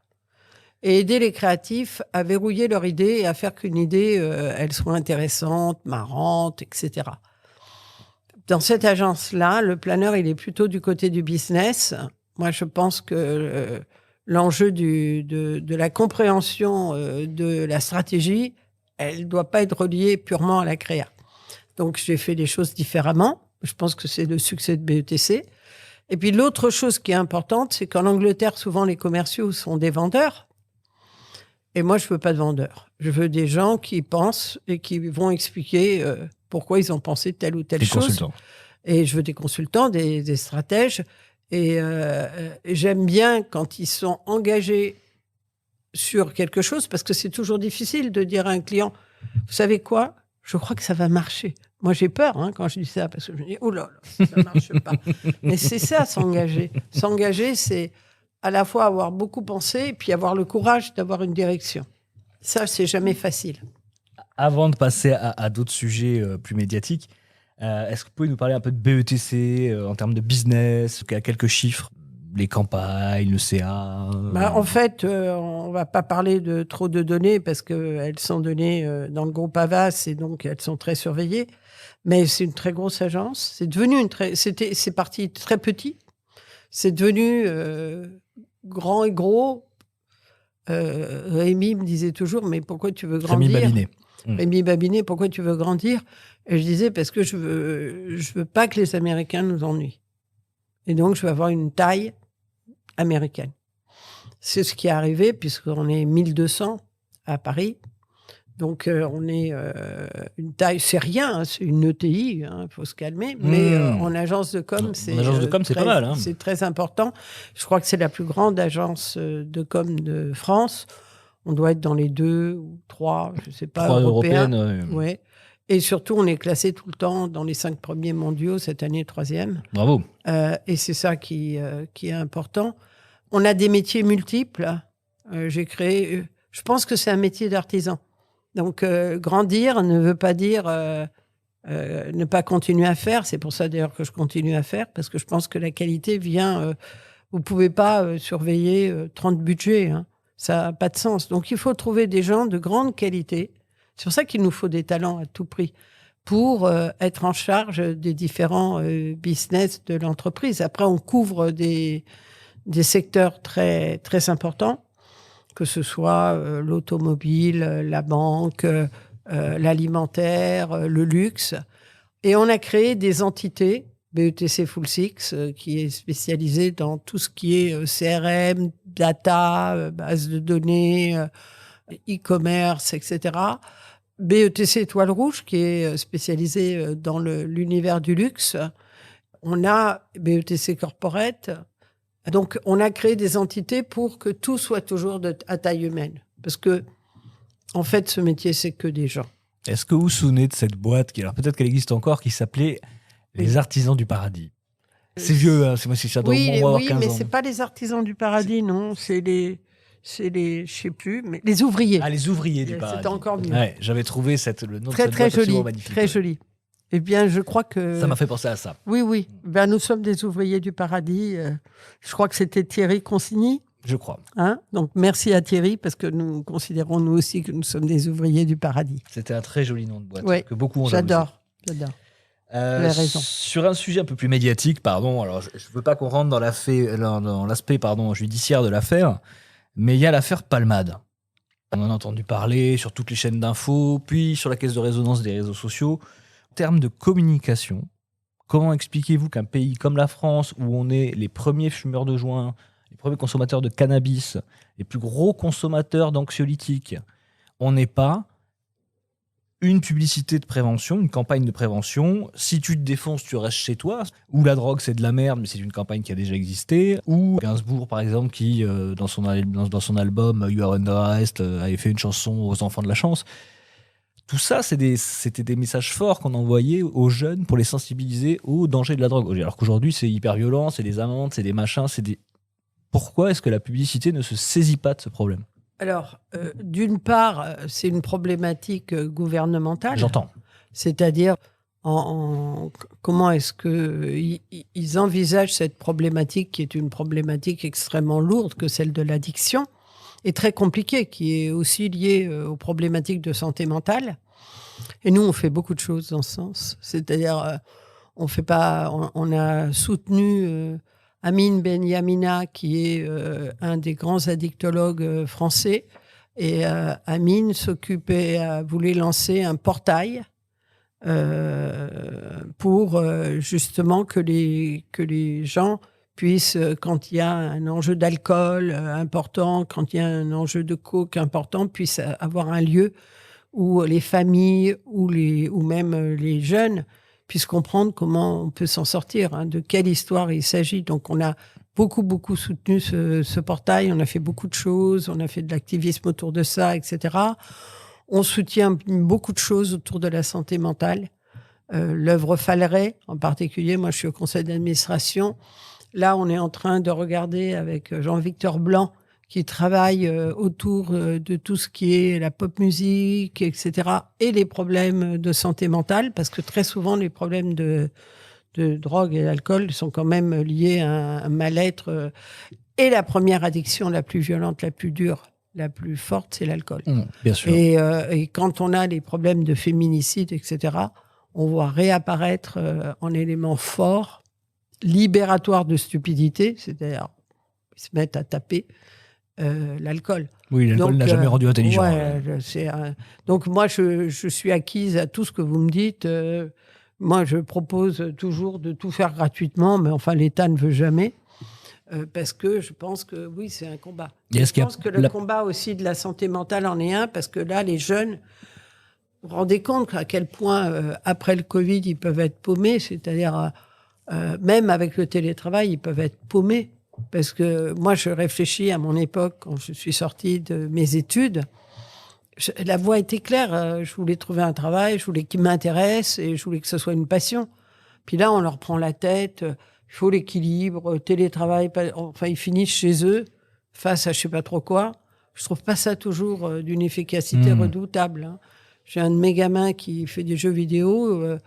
et aider les créatifs à verrouiller leur idée et à faire qu'une idée, elle soit intéressante, marrante, etc. Dans cette agence-là, le planeur, il est plutôt du côté du business. Moi, je pense que l'enjeu de la compréhension de la stratégie, elle ne doit pas être reliée purement à la créa. Donc, j'ai fait les choses différemment. Je pense que c'est le succès de BETC. Et puis, l'autre chose qui est importante, c'est qu'en Angleterre, souvent, les commerciaux sont des vendeurs. Et moi, je ne veux pas de vendeurs. Je veux des gens qui pensent et qui vont expliquer pourquoi ils ont pensé telle ou telle chose. Consultants. Et je veux des consultants, des stratèges. Et j'aime bien quand ils sont engagés sur quelque chose, parce que c'est toujours difficile de dire à un client, vous savez quoi ? Je crois que ça va marcher. Moi, j'ai peur quand je dis ça, parce que je me dis, oh là là, ça ne marche pas. Mais c'est ça, s'engager. S'engager, c'est à la fois avoir beaucoup pensé et puis avoir le courage d'avoir une direction. Ça, c'est jamais facile. Avant de passer à d'autres sujets plus médiatiques, est-ce que vous pouvez nous parler un peu de BETC en termes de business, quelques chiffres, les campagnes, le CA En fait, on ne va pas parler de trop de données parce qu'elles sont données dans le groupe Havas et donc elles sont très surveillées. Mais c'est une très grosse agence. C'est devenu c'est parti très petit. C'est devenu grand et gros. Rémi me disait toujours, mais pourquoi tu veux grandir ? Rémi Babinet, pourquoi tu veux grandir ? Et je disais, parce que je veux pas que les Américains nous ennuient. Et donc, je veux avoir une taille américaine. C'est ce qui est arrivé, puisqu'on est 1200 à Paris. Donc, on est une taille, c'est rien, hein, c'est une ETI, faut se calmer. Mais en agence de com, c'est pas mal. Hein. C'est très important. Je crois que c'est la plus grande agence de com de France. On doit être dans les 2 ou 3, je ne sais pas, 3 européennes. Ouais. Et surtout, on est classé tout le temps dans les 5 premiers mondiaux, cette année 3e. Bravo. Et c'est ça qui est important. On a des métiers multiples. J'ai créé... je pense que c'est un métier d'artisan. Donc, grandir ne veut pas dire ne pas continuer à faire. C'est pour ça, d'ailleurs, que je continue à faire, parce que je pense que la qualité vient... vous ne pouvez pas surveiller 30 budgets. Ça n'a pas de sens. Donc, il faut trouver des gens de grande qualité. C'est pour ça qu'il nous faut des talents à tout prix pour être en charge des différents business de l'entreprise. Après, on couvre des secteurs très, très importants, que ce soit l'automobile, la banque, l'alimentaire, le luxe. Et on a créé des entités, BETC Full Six, qui est spécialisée dans tout ce qui est CRM, data, base de données, e-commerce, etc. BETC Étoile Rouge, qui est spécialisée dans l'univers du luxe. On a BETC Corporate. Donc, on a créé des entités pour que tout soit toujours à taille humaine. Parce que, en fait, ce métier, c'est que des gens. Est-ce que vous vous souvenez de cette boîte, alors peut-être qu'elle existe encore, qui s'appelait Les Artisans du Paradis? C'est vieux, hein, moi, si ça doit au moins avoir 15 ans. Oui, mais c'est pas les Artisans du Paradis, non. C'est les, je sais plus, mais les ouvriers. Ah, les ouvriers du Paradis. C'était encore mieux. Ouais, j'avais trouvé le nom très, de cette très boîte joli, magnifique. très joli. Eh bien, je crois que... Ça m'a fait penser à ça. Oui. Ben, nous sommes des ouvriers du paradis. Je crois que c'était Thierry Consigny. Je crois. Hein? Donc, merci à Thierry, parce que nous considérons, nous aussi, que nous sommes des ouvriers du paradis. C'était un très joli nom de boîte, ouais, que beaucoup ont j'adore. Raison. Sur un sujet un peu plus médiatique, pardon, alors je ne veux pas qu'on rentre dans l'aspect judiciaire de l'affaire, mais il y a l'affaire Palmade. On en a entendu parler sur toutes les chaînes d'infos, puis sur la caisse de résonance des réseaux sociaux. En termes de communication, comment expliquez-vous qu'un pays comme la France, où on est les premiers fumeurs de joint, les premiers consommateurs de cannabis, les plus gros consommateurs d'anxiolytiques, on n'ait pas une publicité de prévention, une campagne de prévention? Si tu te défonces, tu restes chez toi. Ou la drogue, c'est de la merde, mais c'est une campagne qui a déjà existé. Ou Gainsbourg, par exemple, qui, dans son album You Are Under Arrest, avait fait une chanson aux enfants de la chance. Tout ça, c'était des messages forts qu'on envoyait aux jeunes pour les sensibiliser au danger de la drogue. Alors qu'aujourd'hui, c'est hyper violent, c'est des amendes, c'est des machins, Pourquoi est-ce que la publicité ne se saisit pas de ce problème? Alors, d'une part, c'est une problématique gouvernementale. J'entends. C'est-à-dire, comment est-ce qu'ils envisagent cette problématique, qui est une problématique extrêmement lourde, que celle de l'addiction, et très compliquée, qui est aussi liée aux problématiques de santé mentale. Et nous, on fait beaucoup de choses dans ce sens. C'est-à-dire, on a soutenu... Amine Ben Yamina, qui est un des grands addictologues français. Et Amine voulait lancer un portail pour justement que les gens puissent, quand il y a un enjeu d'alcool important, quand il y a un enjeu de coke important, puissent avoir un lieu où les familles ou même les jeunes puissent comprendre comment on peut s'en sortir, de quelle histoire il s'agit. Donc, on a beaucoup soutenu ce portail. On a fait beaucoup de choses. On a fait de l'activisme autour de ça, etc. On soutient beaucoup de choses autour de la santé mentale. L'œuvre Falleret, en particulier, moi, je suis au conseil d'administration. Là, on est en train de regarder avec Jean-Victor Blanc, qui travaille autour de tout ce qui est la pop musique, etc., et les problèmes de santé mentale, parce que très souvent, les problèmes de drogue et d'alcool sont quand même liés à un mal-être. Et la première addiction la plus violente, la plus dure, la plus forte, c'est l'alcool. Bien sûr. Et quand on a les problèmes de féminicide, etc., on voit réapparaître en élément fort, libératoire de stupidité, c'est-à-dire ils se mettent à taper l'alcool. Oui, l'alcool n'a jamais rendu intelligent. Donc moi, je suis acquise à tout ce que vous me dites. Moi, je propose toujours de tout faire gratuitement, mais enfin, l'État ne veut jamais. Parce que je pense que, oui, c'est un combat. Je pense que le combat aussi de la santé mentale en est un, parce que là, les jeunes, vous vous rendez compte à quel point, après le Covid, ils peuvent être paumés, c'est-à-dire, même avec le télétravail, ils peuvent être paumés. Parce que moi, je réfléchis à mon époque, quand je suis sortie de mes études, la voie était claire. Je voulais trouver un travail, je voulais qu'il m'intéresse et je voulais que ce soit une passion. Puis là, on leur prend la tête, il faut l'équilibre, télétravail, enfin, ils finissent chez eux face à je sais pas trop quoi. Je trouve pas ça toujours d'une efficacité redoutable. J'ai un de mes gamins qui fait des jeux vidéo.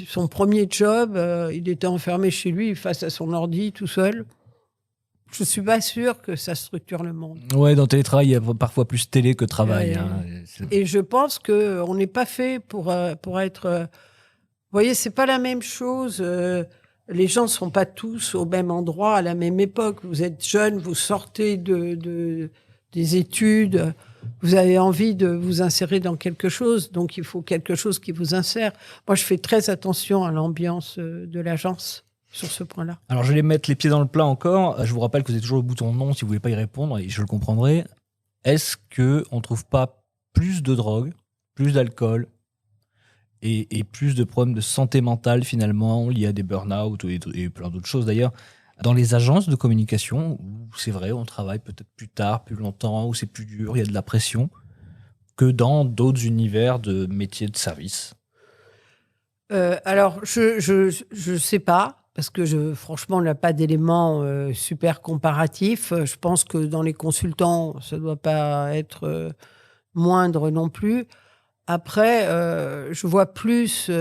Son premier job, il était enfermé chez lui face à son ordi tout seul. je suis pas sûre que ça structure le monde. Ouais, dans le télétravail, il y a parfois plus télé que travail. Et je pense qu'on n'est pas fait pour être... Vous voyez, c'est pas la même chose. Les gens ne sont pas tous au même endroit à la même époque. Vous êtes jeune, vous sortez des études, vous avez envie de vous insérer dans quelque chose, donc il faut quelque chose qui vous insère. Moi, je fais très attention à l'ambiance de l'agence sur ce point-là. Alors, je vais mettre les pieds dans le plat encore. Je vous rappelle que vous avez toujours le bouton non si vous voulez pas y répondre, et je le comprendrai. Est-ce qu'on ne trouve pas plus de drogue, plus d'alcool et plus de problèmes de santé mentale finalement liés à des burn-out et plein d'autres choses d'ailleurs dans les agences de communication où c'est vrai, on travaille peut-être plus tard, plus longtemps, où c'est plus dur, il y a de la pression, que dans d'autres univers de métiers de service? Alors, je sais pas, parce que franchement, on n'a pas d'éléments super comparatifs. Je pense que dans les consultants, ça ne doit pas être moindre non plus. Après, je vois plus...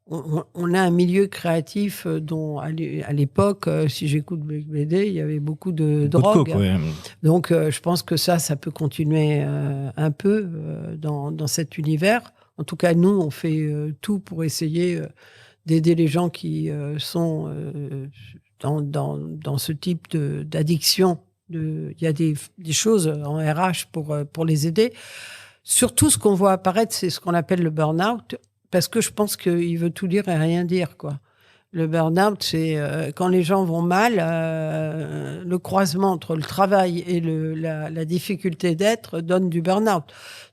on a un milieu créatif dont, à l'époque, si j'écoute BD, il y avait beaucoup de drogue. Ouais. Donc, je pense que ça peut continuer un peu dans cet univers. En tout cas, nous, on fait tout pour essayer d'aider les gens qui sont dans ce type d'addiction. Il y a des choses en RH pour les aider. Surtout, ce qu'on voit apparaître, c'est ce qu'on appelle le burn-out, parce que je pense qu'il veut tout dire et rien dire, quoi. Le burn-out, c'est quand les gens vont mal, le croisement entre le travail et la difficulté d'être donne du burn-out.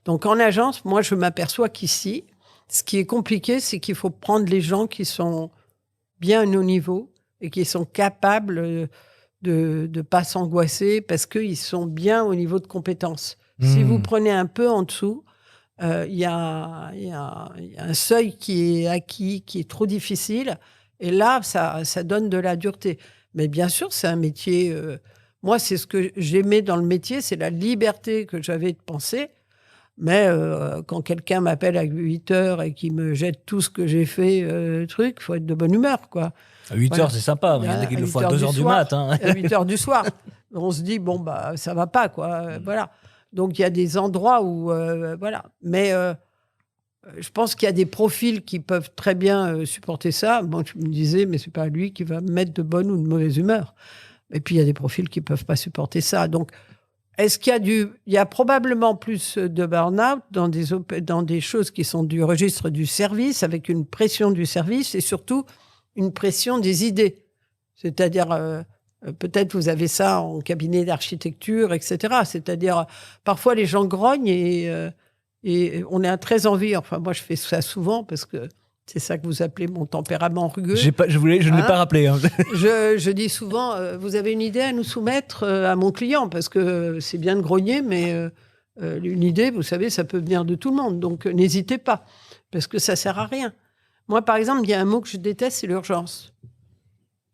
Donc, en agence, moi, je m'aperçois qu'ici, ce qui est compliqué, c'est qu'il faut prendre les gens qui sont bien à nos niveaux et qui sont capables de ne pas s'angoisser parce qu'ils sont bien au niveau de compétences. Si vous prenez un peu en dessous, il y a un seuil qui est acquis, qui est trop difficile. Et là, ça donne de la dureté. Mais bien sûr, c'est un métier... moi, c'est ce que j'aimais dans le métier, c'est la liberté que j'avais de penser. Mais quand quelqu'un m'appelle à 8 heures et qu'il me jette tout ce que j'ai fait, il faut être de bonne humeur, quoi. À 8 heures, c'est sympa. Mais il y en a qui le font à 2 heures du mat. Hein. À 8 heures du soir. On se dit, bon, ça va pas, quoi. Voilà. Donc, il y a des endroits où... voilà. Mais je pense qu'il y a des profils qui peuvent très bien supporter ça. Bon, je me disais, mais c'est pas lui qui va me mettre de bonne ou de mauvaise humeur. Et puis, il y a des profils qui peuvent pas supporter ça. Donc, est-ce qu'il y a il y a probablement plus de burn-out dans des choses qui sont du registre du service, avec une pression du service et surtout une pression des idées. C'est-à-dire... peut-être vous avez ça en cabinet d'architecture, etc. C'est-à-dire, parfois les gens grognent et on a très envie, enfin moi je fais ça souvent parce que c'est ça que vous appelez mon tempérament rugueux. Je ne l'ai pas rappelé. Hein. Je dis souvent, vous avez une idée à nous soumettre à mon client, parce que c'est bien de grogner, mais une idée, vous savez, ça peut venir de tout le monde. Donc n'hésitez pas, parce que ça sert à rien. Moi, par exemple, il y a un mot que je déteste, c'est l'urgence.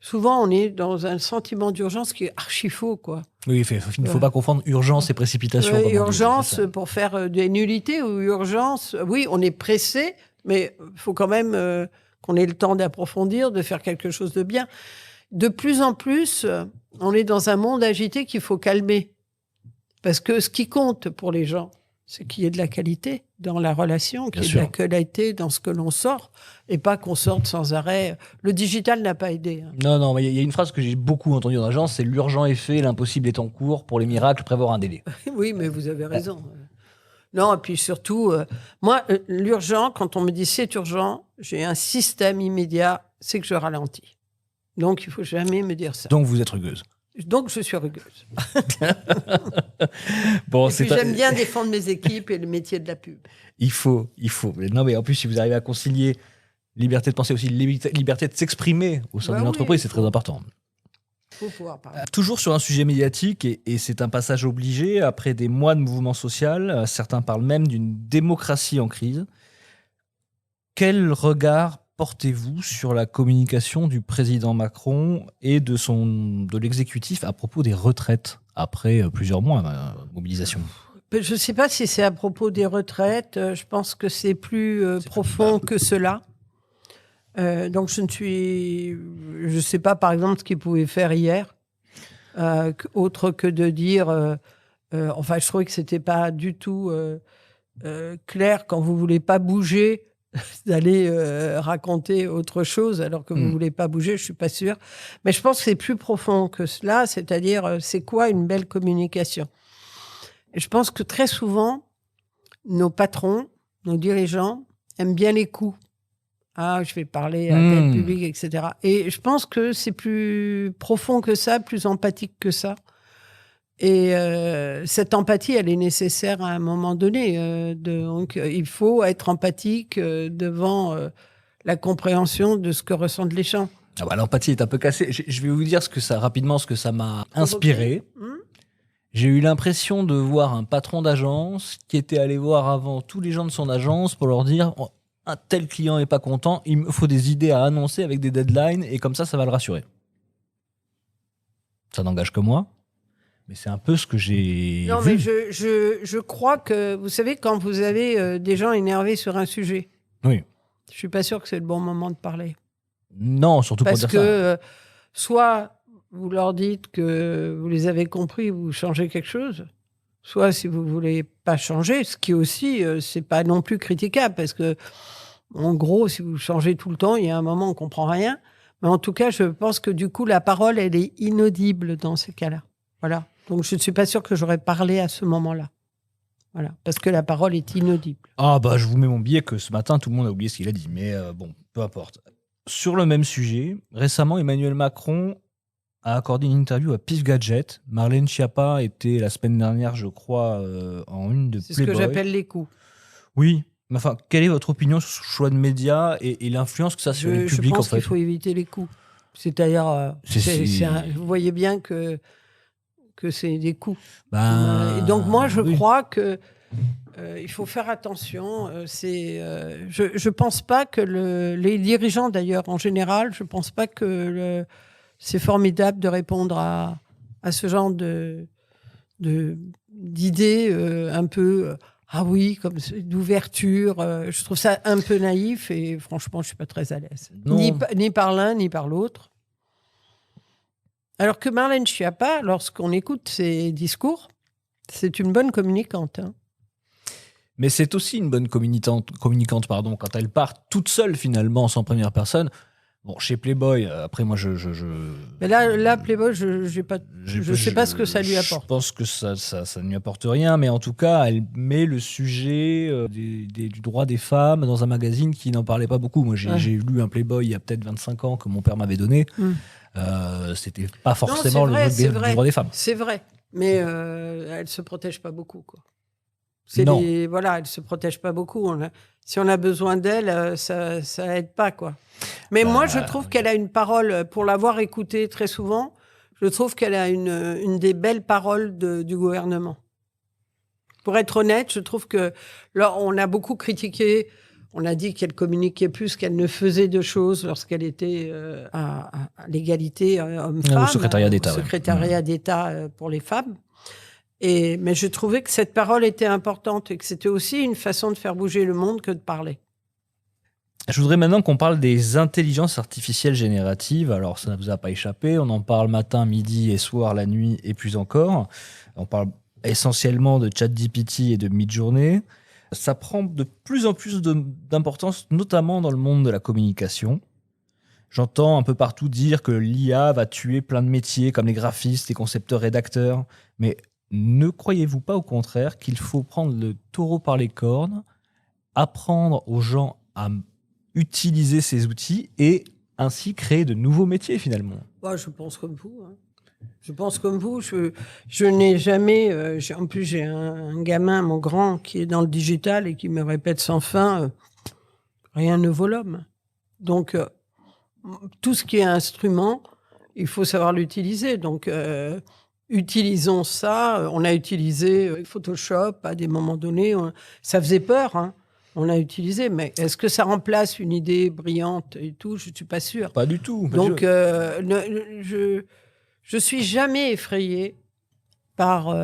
Souvent, on est dans un sentiment d'urgence qui est archi faux, quoi. Oui, il ne faut pas confondre urgence et précipitation. Urgence pour faire des nullités ou urgence... Oui, on est pressé, mais il faut quand même qu'on ait le temps d'approfondir, de faire quelque chose de bien. De plus en plus, on est dans un monde agité qu'il faut calmer. Parce que ce qui compte pour les gens, c'est qu'il y ait de la qualité dans la relation, qu'il y ait de la qualité dans ce que l'on sort, et pas qu'on sorte sans arrêt. Le digital n'a pas aidé. Hein. Non, il y a une phrase que j'ai beaucoup entendue dans l'agence, c'est « l'urgent est fait, l'impossible est en cours, pour les miracles, prévoir un délai ». Oui, mais vous avez raison. Non, et puis surtout, moi, l'urgent, quand on me dit « c'est urgent », j'ai un système immédiat, c'est que je ralentis. Donc, il ne faut jamais me dire ça. Donc, vous êtes rugueuse. Donc, je suis rugueuse. Bon, et puis, j'aime bien défendre mes équipes et le métier de la pub. Il faut. Non, mais en plus, si vous arrivez à concilier liberté de penser aussi, liberté de s'exprimer au sein d'une entreprise, c'est très important. Il faut pouvoir parler. Toujours sur un sujet médiatique, et c'est un passage obligé, après des mois de mouvement social, certains parlent même d'une démocratie en crise. Quel regard portez-vous sur la communication du président Macron et de l'exécutif à propos des retraites après plusieurs mois de mobilisation? Je ne sais pas si c'est à propos des retraites. Je pense que c'est plus profond que cela. Donc je ne sais pas, par exemple, ce qu'ils pouvaient faire hier. autre que de dire... enfin, je trouvais que c'était pas du tout clair quand vous voulez pas bouger d'aller raconter autre chose alors que vous voulez pas bouger, je suis pas sûre. Mais je pense que c'est plus profond que cela, c'est-à-dire c'est quoi une belle communication. Et je pense que très souvent, nos patrons, nos dirigeants aiment bien les coups. Ah, je vais parler à tel public, etc. Et je pense que c'est plus profond que ça, plus empathique que ça. Et cette empathie, elle est nécessaire à un moment donné. Donc, il faut être empathique devant la compréhension de ce que ressentent les gens. Ah bah, l'empathie est un peu cassée. Je vais vous dire ce que ça m'a inspiré. J'ai eu l'impression de voir un patron d'agence qui était allé voir avant tous les gens de son agence pour leur dire oh, un tel client est pas content, il me faut des idées à annoncer avec des deadlines et comme ça va le rassurer. Ça n'engage que moi, mais c'est un peu ce que j'ai Non, vu. mais je crois que, vous savez, quand vous avez des gens énervés sur un sujet, oui. Je suis pas sûre que c'est le bon moment de parler. Non, surtout parce pour dire que soit vous leur dites que vous les avez compris, vous changez quelque chose, soit si vous voulez pas changer, ce qui aussi c'est pas non plus critiquable parce que en gros si vous changez tout le temps, il y a un moment où on comprend rien. Mais en tout cas, je pense que du coup la parole elle est inaudible dans ces cas-là. Voilà. Donc je ne suis pas sûre que j'aurais parlé à ce moment-là. Voilà, parce que la parole est inaudible. Ah bah je vous mets mon billet que ce matin tout le monde a oublié ce qu'il a dit, mais bon, peu importe. Sur le même sujet, récemment Emmanuel Macron a accordé une interview à Pif Gadget. Marlène Schiappa était la semaine dernière, je crois, en une de Playboy. C'est ce que j'appelle les coups. Oui, mais enfin, quelle est votre opinion sur ce choix de médias et l'influence que ça a sur les publics Je pense en fait qu'il faut éviter les coups. C'est-à-dire, vous voyez bien que c'est des coups. Et donc moi, je crois que il faut faire attention. Je pense pas que les dirigeants, d'ailleurs, en général, je pense pas que c'est formidable de répondre à ce genre d'idées un peu ah oui, comme d'ouverture. Je trouve ça un peu naïf et franchement, je suis pas très à l'aise. Ni par l'un ni par l'autre. Alors que Marlène Schiappa, lorsqu'on écoute ses discours, c'est une bonne communicante. Hein. Mais c'est aussi une bonne communicante quand elle part toute seule finalement, sans première personne. Bon, chez Playboy, après moi Mais là Playboy, je sais pas ce que ça lui apporte. Je pense que ça ne lui apporte rien, mais en tout cas, elle met le sujet du droit des femmes dans un magazine qui n'en parlait pas beaucoup. Moi, j'ai lu un Playboy il y a peut-être 25 ans que mon père m'avait donné. C'était pas forcément le jeu du droit des femmes. C'est vrai, mais elle se protège pas beaucoup, quoi. Voilà, elle se protège pas beaucoup. Si on a besoin d'elle, ça aide pas, quoi. Mais moi, je trouve qu'elle a une parole, pour l'avoir écoutée très souvent, je trouve qu'elle a une des belles paroles du gouvernement. Pour être honnête, je trouve que là, on a beaucoup critiqué. On a dit qu'elle communiquait plus qu'elle ne faisait de choses lorsqu'elle était à l'égalité homme-femme. Au secrétariat d'État. Au secrétariat d'État pour les femmes. Mais je trouvais que cette parole était importante et que c'était aussi une façon de faire bouger le monde que de parler. Je voudrais maintenant qu'on parle des intelligences artificielles génératives. Alors, ça ne vous a pas échappé. On en parle matin, midi et soir, la nuit et plus encore. On parle essentiellement de ChatGPT et de Midjourney. Ça prend de plus en plus d'importance, notamment dans le monde de la communication. J'entends un peu partout dire que l'IA va tuer plein de métiers comme les graphistes, les concepteurs, rédacteurs. Mais ne croyez-vous pas au contraire qu'il faut prendre le taureau par les cornes, apprendre aux gens à utiliser ces outils et ainsi créer de nouveaux métiers finalement? Je pense comme vous. Hein. Je pense comme vous. Je n'ai jamais... en plus, j'ai un gamin, mon grand, qui est dans le digital et qui me répète sans fin rien ne vaut l'homme. Donc, tout ce qui est instrument, il faut savoir l'utiliser. Donc, utilisons ça. On a utilisé Photoshop à des moments donnés. Ça faisait peur, hein. On l'a utilisé, mais est-ce que ça remplace une idée brillante et tout? Je ne suis pas sûre. Pas du tout. Donc, je suis jamais effrayée par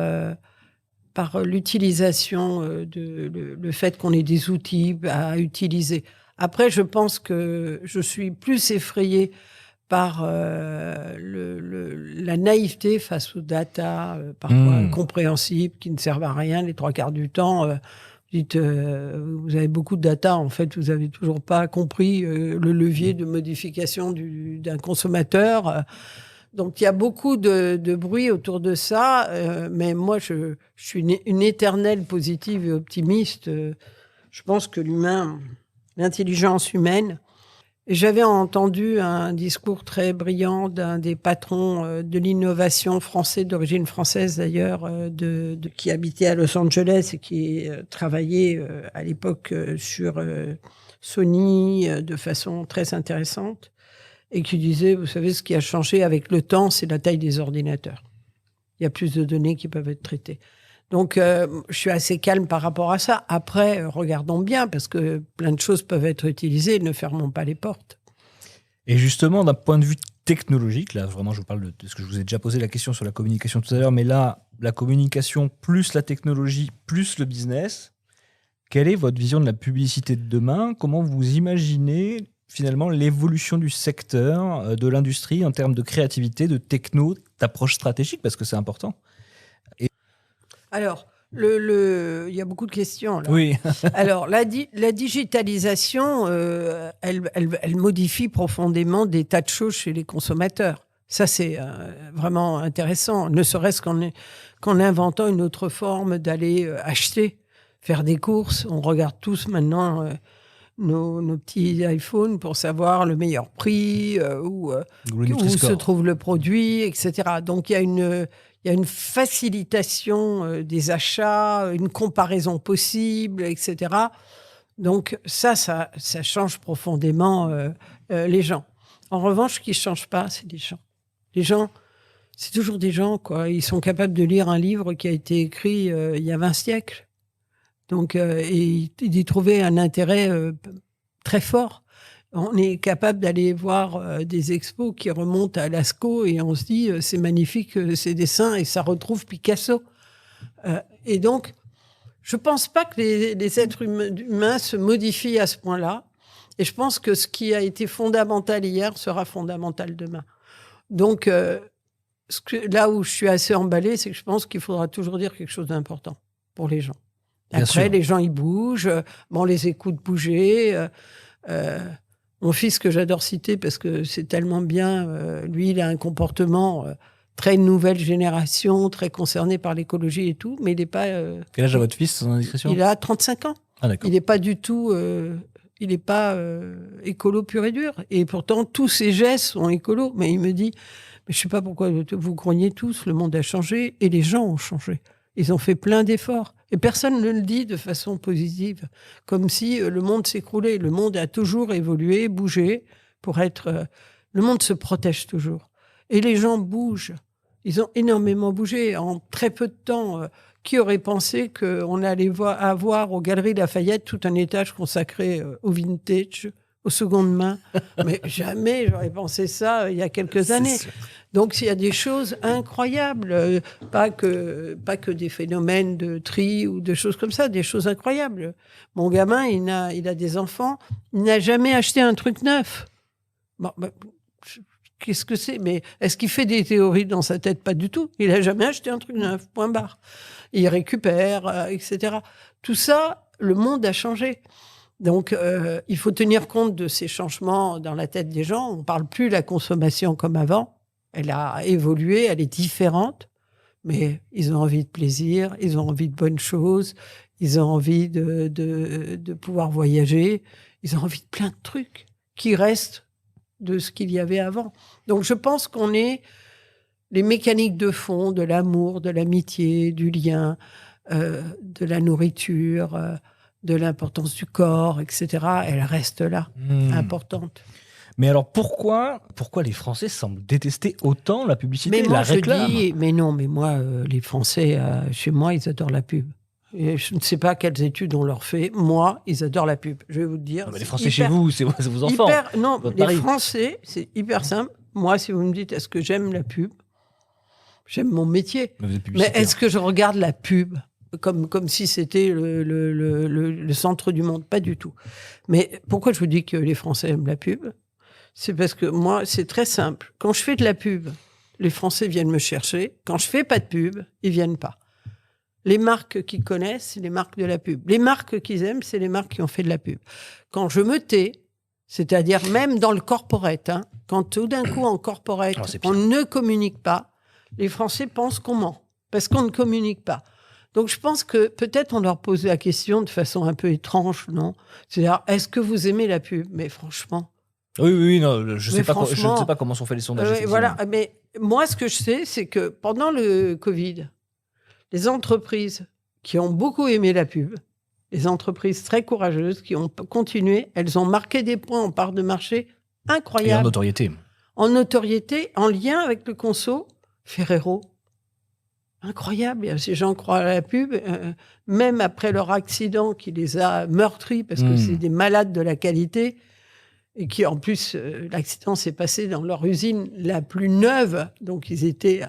l'utilisation, le fait qu'on ait des outils à utiliser. Après, je pense que je suis plus effrayée par la naïveté face aux data, parfois incompréhensibles, qui ne servent à rien les 3 quarts du temps. Vous dites, vous avez beaucoup de data, en fait, vous n'avez toujours pas compris le levier de modification d'un consommateur. Donc, il y a beaucoup de bruit autour de ça, mais moi, je suis une éternelle positive et optimiste. Je pense que l'intelligence humaine... J'avais entendu un discours très brillant d'un des patrons de l'innovation français, d'origine française d'ailleurs, qui habitait à Los Angeles et qui travaillait à l'époque sur Sony de façon très intéressante, et qui disait, vous savez, ce qui a changé avec le temps, c'est la taille des ordinateurs. Il y a plus de données qui peuvent être traitées. Donc, je suis assez calme par rapport à ça. Après, regardons bien, parce que plein de choses peuvent être utilisées. Ne fermons pas les portes. Et justement, d'un point de vue technologique, là, vraiment, je vous parle de ce que je vous ai déjà posé la question sur la communication tout à l'heure, mais là, la communication plus la technologie plus le business, quelle est votre vision de la publicité de demain ? Comment vous imaginez finalement l'évolution du secteur, de l'industrie en termes de créativité, de techno, d'approche stratégique, parce que c'est important ? Alors, il y a beaucoup de questions là. Oui. Alors, la digitalisation, elle modifie profondément des tas de choses chez les consommateurs. Ça, c'est vraiment intéressant, ne serait-ce qu'en inventant une autre forme d'aller acheter, faire des courses. On regarde tous maintenant nos petits iPhones pour savoir le meilleur prix, où se trouve le produit, etc. Donc, il y a une facilitation des achats, une comparaison possible, etc. Donc, ça change profondément les gens. En revanche, ce qui ne change pas, c'est les gens. Les gens, c'est toujours des gens, quoi. Ils sont capables de lire un livre qui a été écrit il y a 20 siècles. Donc, et d'y trouver un intérêt très fort. On est capable d'aller voir des expos qui remontent à Lascaux et on se dit c'est magnifique ces dessins et ça retrouve Picasso. Et donc, je ne pense pas que les êtres humains se modifient à ce point-là. Et je pense que ce qui a été fondamental hier sera fondamental demain. Donc, là où je suis assez emballée, c'est que je pense qu'il faudra toujours dire quelque chose d'important pour les gens. Après, les gens, ils bougent. On les écoute bouger. Mon fils, que j'adore citer parce que c'est tellement bien, lui, il a un comportement très nouvelle génération, très concerné par l'écologie et tout, mais il n'est pas... Quel âge a votre fils, sans indiscrétion ? Il a 35 ans. Ah, d'accord. Il n'est pas du tout... il n'est pas écolo pur et dur. Et pourtant, tous ses gestes sont écolos. Mais il me dit, mais je ne sais pas pourquoi vous grognez tous, le monde a changé et les gens ont changé. Ils ont fait plein d'efforts. Et personne ne le dit de façon positive, comme si le monde s'écroulait. Le monde a toujours évolué, bougé, pour être... le monde se protège toujours. Et les gens bougent. Ils ont énormément bougé. En très peu de temps, qui aurait pensé qu'on allait avoir aux Galeries Lafayette tout un étage consacré au vintage, aux secondes mains. Mais jamais j'aurais pensé ça il y a quelques années. Donc, il y a des choses incroyables, pas que des phénomènes de tri ou de choses comme ça, des choses incroyables. Mon gamin, il a des enfants, il n'a jamais acheté un truc neuf. Bon, qu'est-ce que c'est ? Mais est-ce qu'il fait des théories dans sa tête ? Pas du tout. Il n'a jamais acheté un truc neuf, point barre. Il récupère, etc. Tout ça, le monde a changé. Donc, il faut tenir compte de ces changements dans la tête des gens. On ne parle plus de la consommation comme avant. Elle a évolué, elle est différente, mais ils ont envie de plaisir, ils ont envie de bonnes choses, ils ont envie de pouvoir voyager, ils ont envie de plein de trucs qui restent de ce qu'il y avait avant. Donc, je pense qu'on est les mécaniques de fond de l'amour, de l'amitié, du lien, de la nourriture, de l'importance du corps, etc. Elles restent là, importantes. Mais alors, pourquoi les Français semblent détester autant la publicité et la réclame ? Mais non, mais moi, les Français, chez moi, ils adorent la pub. Et je ne sais pas quelles études on leur fait. Moi, ils adorent la pub. Je vais vous le dire. Non, mais les Français chez vous, c'est vos enfants. Non, les Français, c'est hyper simple. Moi, si vous me dites, est-ce que j'aime la pub ? J'aime mon métier. Mais est-ce que je regarde la pub comme si c'était le centre du monde ? Pas du tout. Mais pourquoi je vous dis que les Français aiment la pub ? C'est parce que moi, c'est très simple. Quand je fais de la pub, les Français viennent me chercher. Quand je fais pas de pub, ils viennent pas. Les marques qu'ils connaissent, c'est les marques de la pub. Les marques qu'ils aiment, c'est les marques qui ont fait de la pub. Quand je me tais, c'est-à-dire même dans le corporate, quand tout d'un coup en corporate, on ne communique pas, les Français pensent qu'on ment parce qu'on ne communique pas. Donc je pense que peut-être on leur pose la question de façon un peu étrange, non ? C'est-à-dire, est-ce que vous aimez la pub ? Mais franchement... Oui, non, je ne sais pas comment sont faits les sondages. Voilà, mais moi, ce que je sais, c'est que pendant le Covid, les entreprises qui ont beaucoup aimé la pub, les entreprises très courageuses qui ont continué, elles ont marqué des points en part de marché incroyables. Et en notoriété. En notoriété, en lien avec le conso, Ferrero. Incroyable, ces gens croient à la pub, même après leur accident qui les a meurtris, parce que c'est des malades de la qualité, et qui, en plus, l'accident s'est passé dans leur usine la plus neuve, donc ils étaient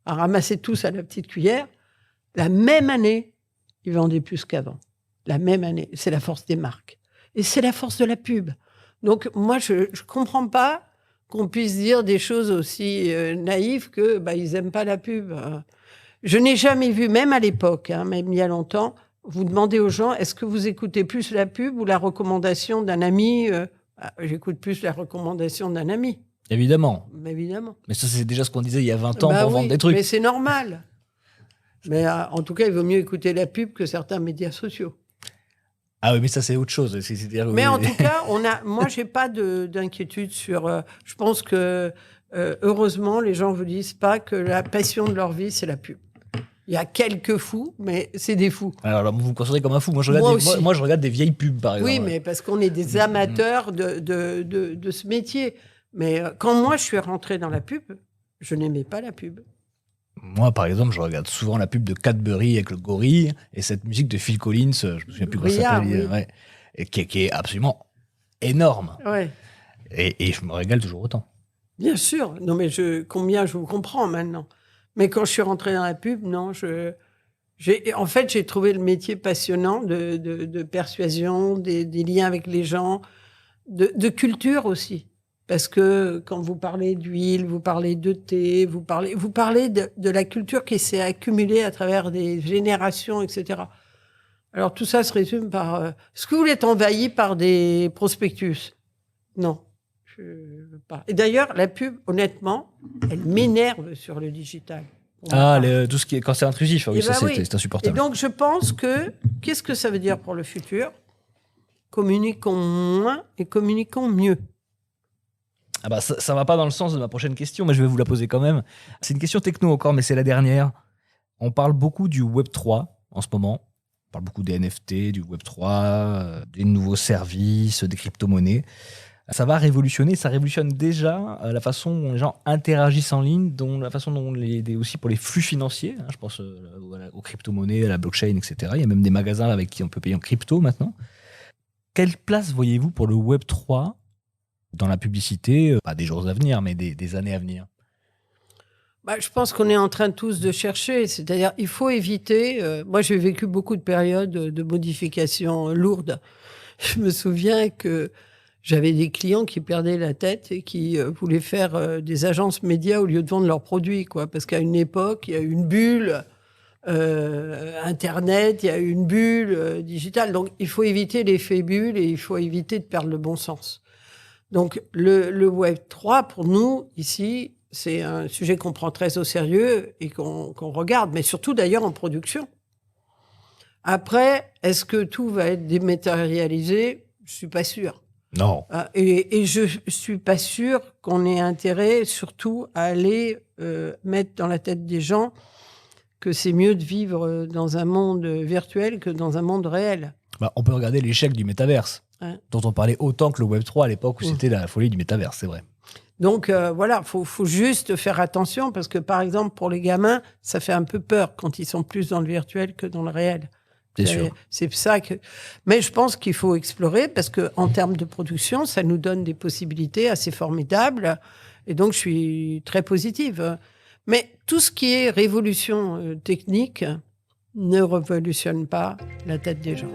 à ramasser tous à la petite cuillère. La même année, ils vendaient plus qu'avant. La même année. C'est la force des marques. Et c'est la force de la pub. Donc, moi, je ne comprends pas qu'on puisse dire des choses aussi naïves que ils n'aiment pas la pub. Je n'ai jamais vu, même à l'époque, même il y a longtemps, vous demandez aux gens, est-ce que vous écoutez plus la pub ou la recommandation d'un ami j'écoute plus la recommandation d'un ami. Évidemment. Évidemment. Mais ça, c'est déjà ce qu'on disait il y a 20 ans pour vendre des trucs. Mais c'est normal. Mais en tout cas, il vaut mieux écouter la pub que certains médias sociaux. Ah oui, mais ça, c'est autre chose. Mais en tout cas, moi, je n'ai pas d'inquiétude sur... je pense que, heureusement, les gens ne vous disent pas que la passion de leur vie, c'est la pub. Il y a quelques fous, mais c'est des fous. Alors, vous me considérez comme un fou. Moi, je regarde des vieilles pubs, par exemple. Oui, mais parce qu'on est des amateurs de ce métier. Mais quand moi, je suis rentrée dans la pub, je n'aimais pas la pub. Moi, par exemple, je regarde souvent la pub de Cadbury avec le gorille et cette musique de Phil Collins, je me souviens plus comment ça s'appelle, oui. Et qui est absolument énorme. Ouais. Et je me régale toujours autant. Bien sûr. Non, mais combien je vous comprends maintenant. Mais quand je suis rentrée dans la pub, non, en fait, j'ai trouvé le métier passionnant de persuasion, des liens avec les gens, de culture aussi. Parce que quand vous parlez d'huile, vous parlez de thé, vous parlez de la culture qui s'est accumulée à travers des générations, etc. Alors tout ça se résume par... est-ce que vous êtes envahi par des prospectus ? Non. Je veux pas. Et d'ailleurs, la pub, honnêtement, elle m'énerve sur le digital. Tout ce qui est quand c'est intrusif, oui, c'est insupportable. Et donc, je pense qu'est-ce que ça veut dire pour le futur ? Communiquons moins et communiquons mieux. Ça va pas dans le sens de ma prochaine question, mais je vais vous la poser quand même. C'est une question techno encore, mais c'est la dernière. On parle beaucoup du Web3 en ce moment. On parle beaucoup des NFT, du Web3, des nouveaux services, des crypto-monnaies. Ça va révolutionner, ça révolutionne déjà la façon dont les gens interagissent en ligne, la façon dont aussi pour les flux financiers, je pense aux crypto-monnaies, à la blockchain, etc. Il y a même des magasins avec qui on peut payer en crypto maintenant. Quelle place voyez-vous pour le Web3 dans la publicité, pas des jours à venir, mais des années à venir ? Je pense qu'on est en train tous de chercher. C'est-à-dire, il faut éviter... moi, j'ai vécu beaucoup de périodes de modifications lourdes. Je me souviens que j'avais des clients qui perdaient la tête et qui voulaient faire des agences médias au lieu de vendre leurs produits, quoi. Parce qu'à une époque, il y a eu une bulle Internet, il y a eu une bulle digitale. Donc, il faut éviter l'effet bulle et il faut éviter de perdre le bon sens. Donc, le Web3, pour nous, ici, c'est un sujet qu'on prend très au sérieux et qu'on regarde, mais surtout, d'ailleurs, en production. Après, est-ce que tout va être dématérialisé ? Je ne suis pas sûre. Non. Et je ne suis pas sûre qu'on ait intérêt, surtout, à aller mettre dans la tête des gens que c'est mieux de vivre dans un monde virtuel que dans un monde réel. On peut regarder l'échec du métaverse, dont on parlait autant que le Web3 à l'époque où c'était la folie du métaverse, c'est vrai. Donc voilà, faut juste faire attention parce que, par exemple, pour les gamins, ça fait un peu peur quand ils sont plus dans le virtuel que dans le réel. C'est sûr. C'est ça que... Mais je pense qu'il faut explorer parce qu'en termes de production, ça nous donne des possibilités assez formidables. Et donc, je suis très positive. Mais tout ce qui est révolution technique ne révolutionne pas la tête des gens.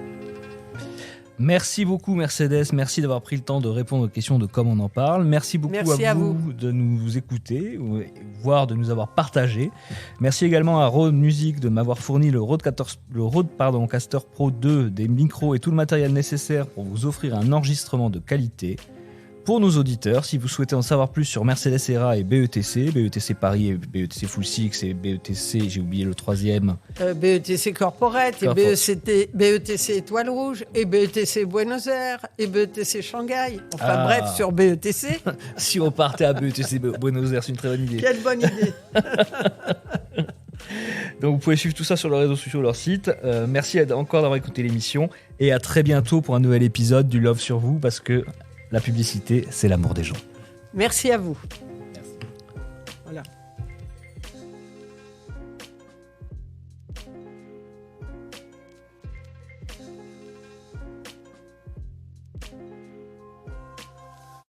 Merci beaucoup Mercedes, merci d'avoir pris le temps de répondre aux questions de Comme on en parle. Merci beaucoup Merci à à vous de nous écouter, voire de nous avoir partagé. Merci également à Rode Music de m'avoir fourni le Rode Caster Pro 2, des micros et tout le matériel nécessaire pour vous offrir un enregistrement de qualité. Pour nos auditeurs, si vous souhaitez en savoir plus sur Mercedes ERA et BETC Paris et BETC Full Six et BETC, j'ai oublié le troisième. BETC Corporate, et BETC Étoile Rouge, et BETC Buenos Aires, et BETC Shanghai. Enfin bref, sur BETC. Si on partait à BETC Buenos Aires, c'est une très bonne idée. Quelle bonne idée. Donc vous pouvez suivre tout ça sur leurs réseaux sociaux, leur site. Merci encore d'avoir écouté l'émission et à très bientôt pour un nouvel épisode du Love sur vous, parce que la publicité, c'est l'amour des gens. Merci à vous.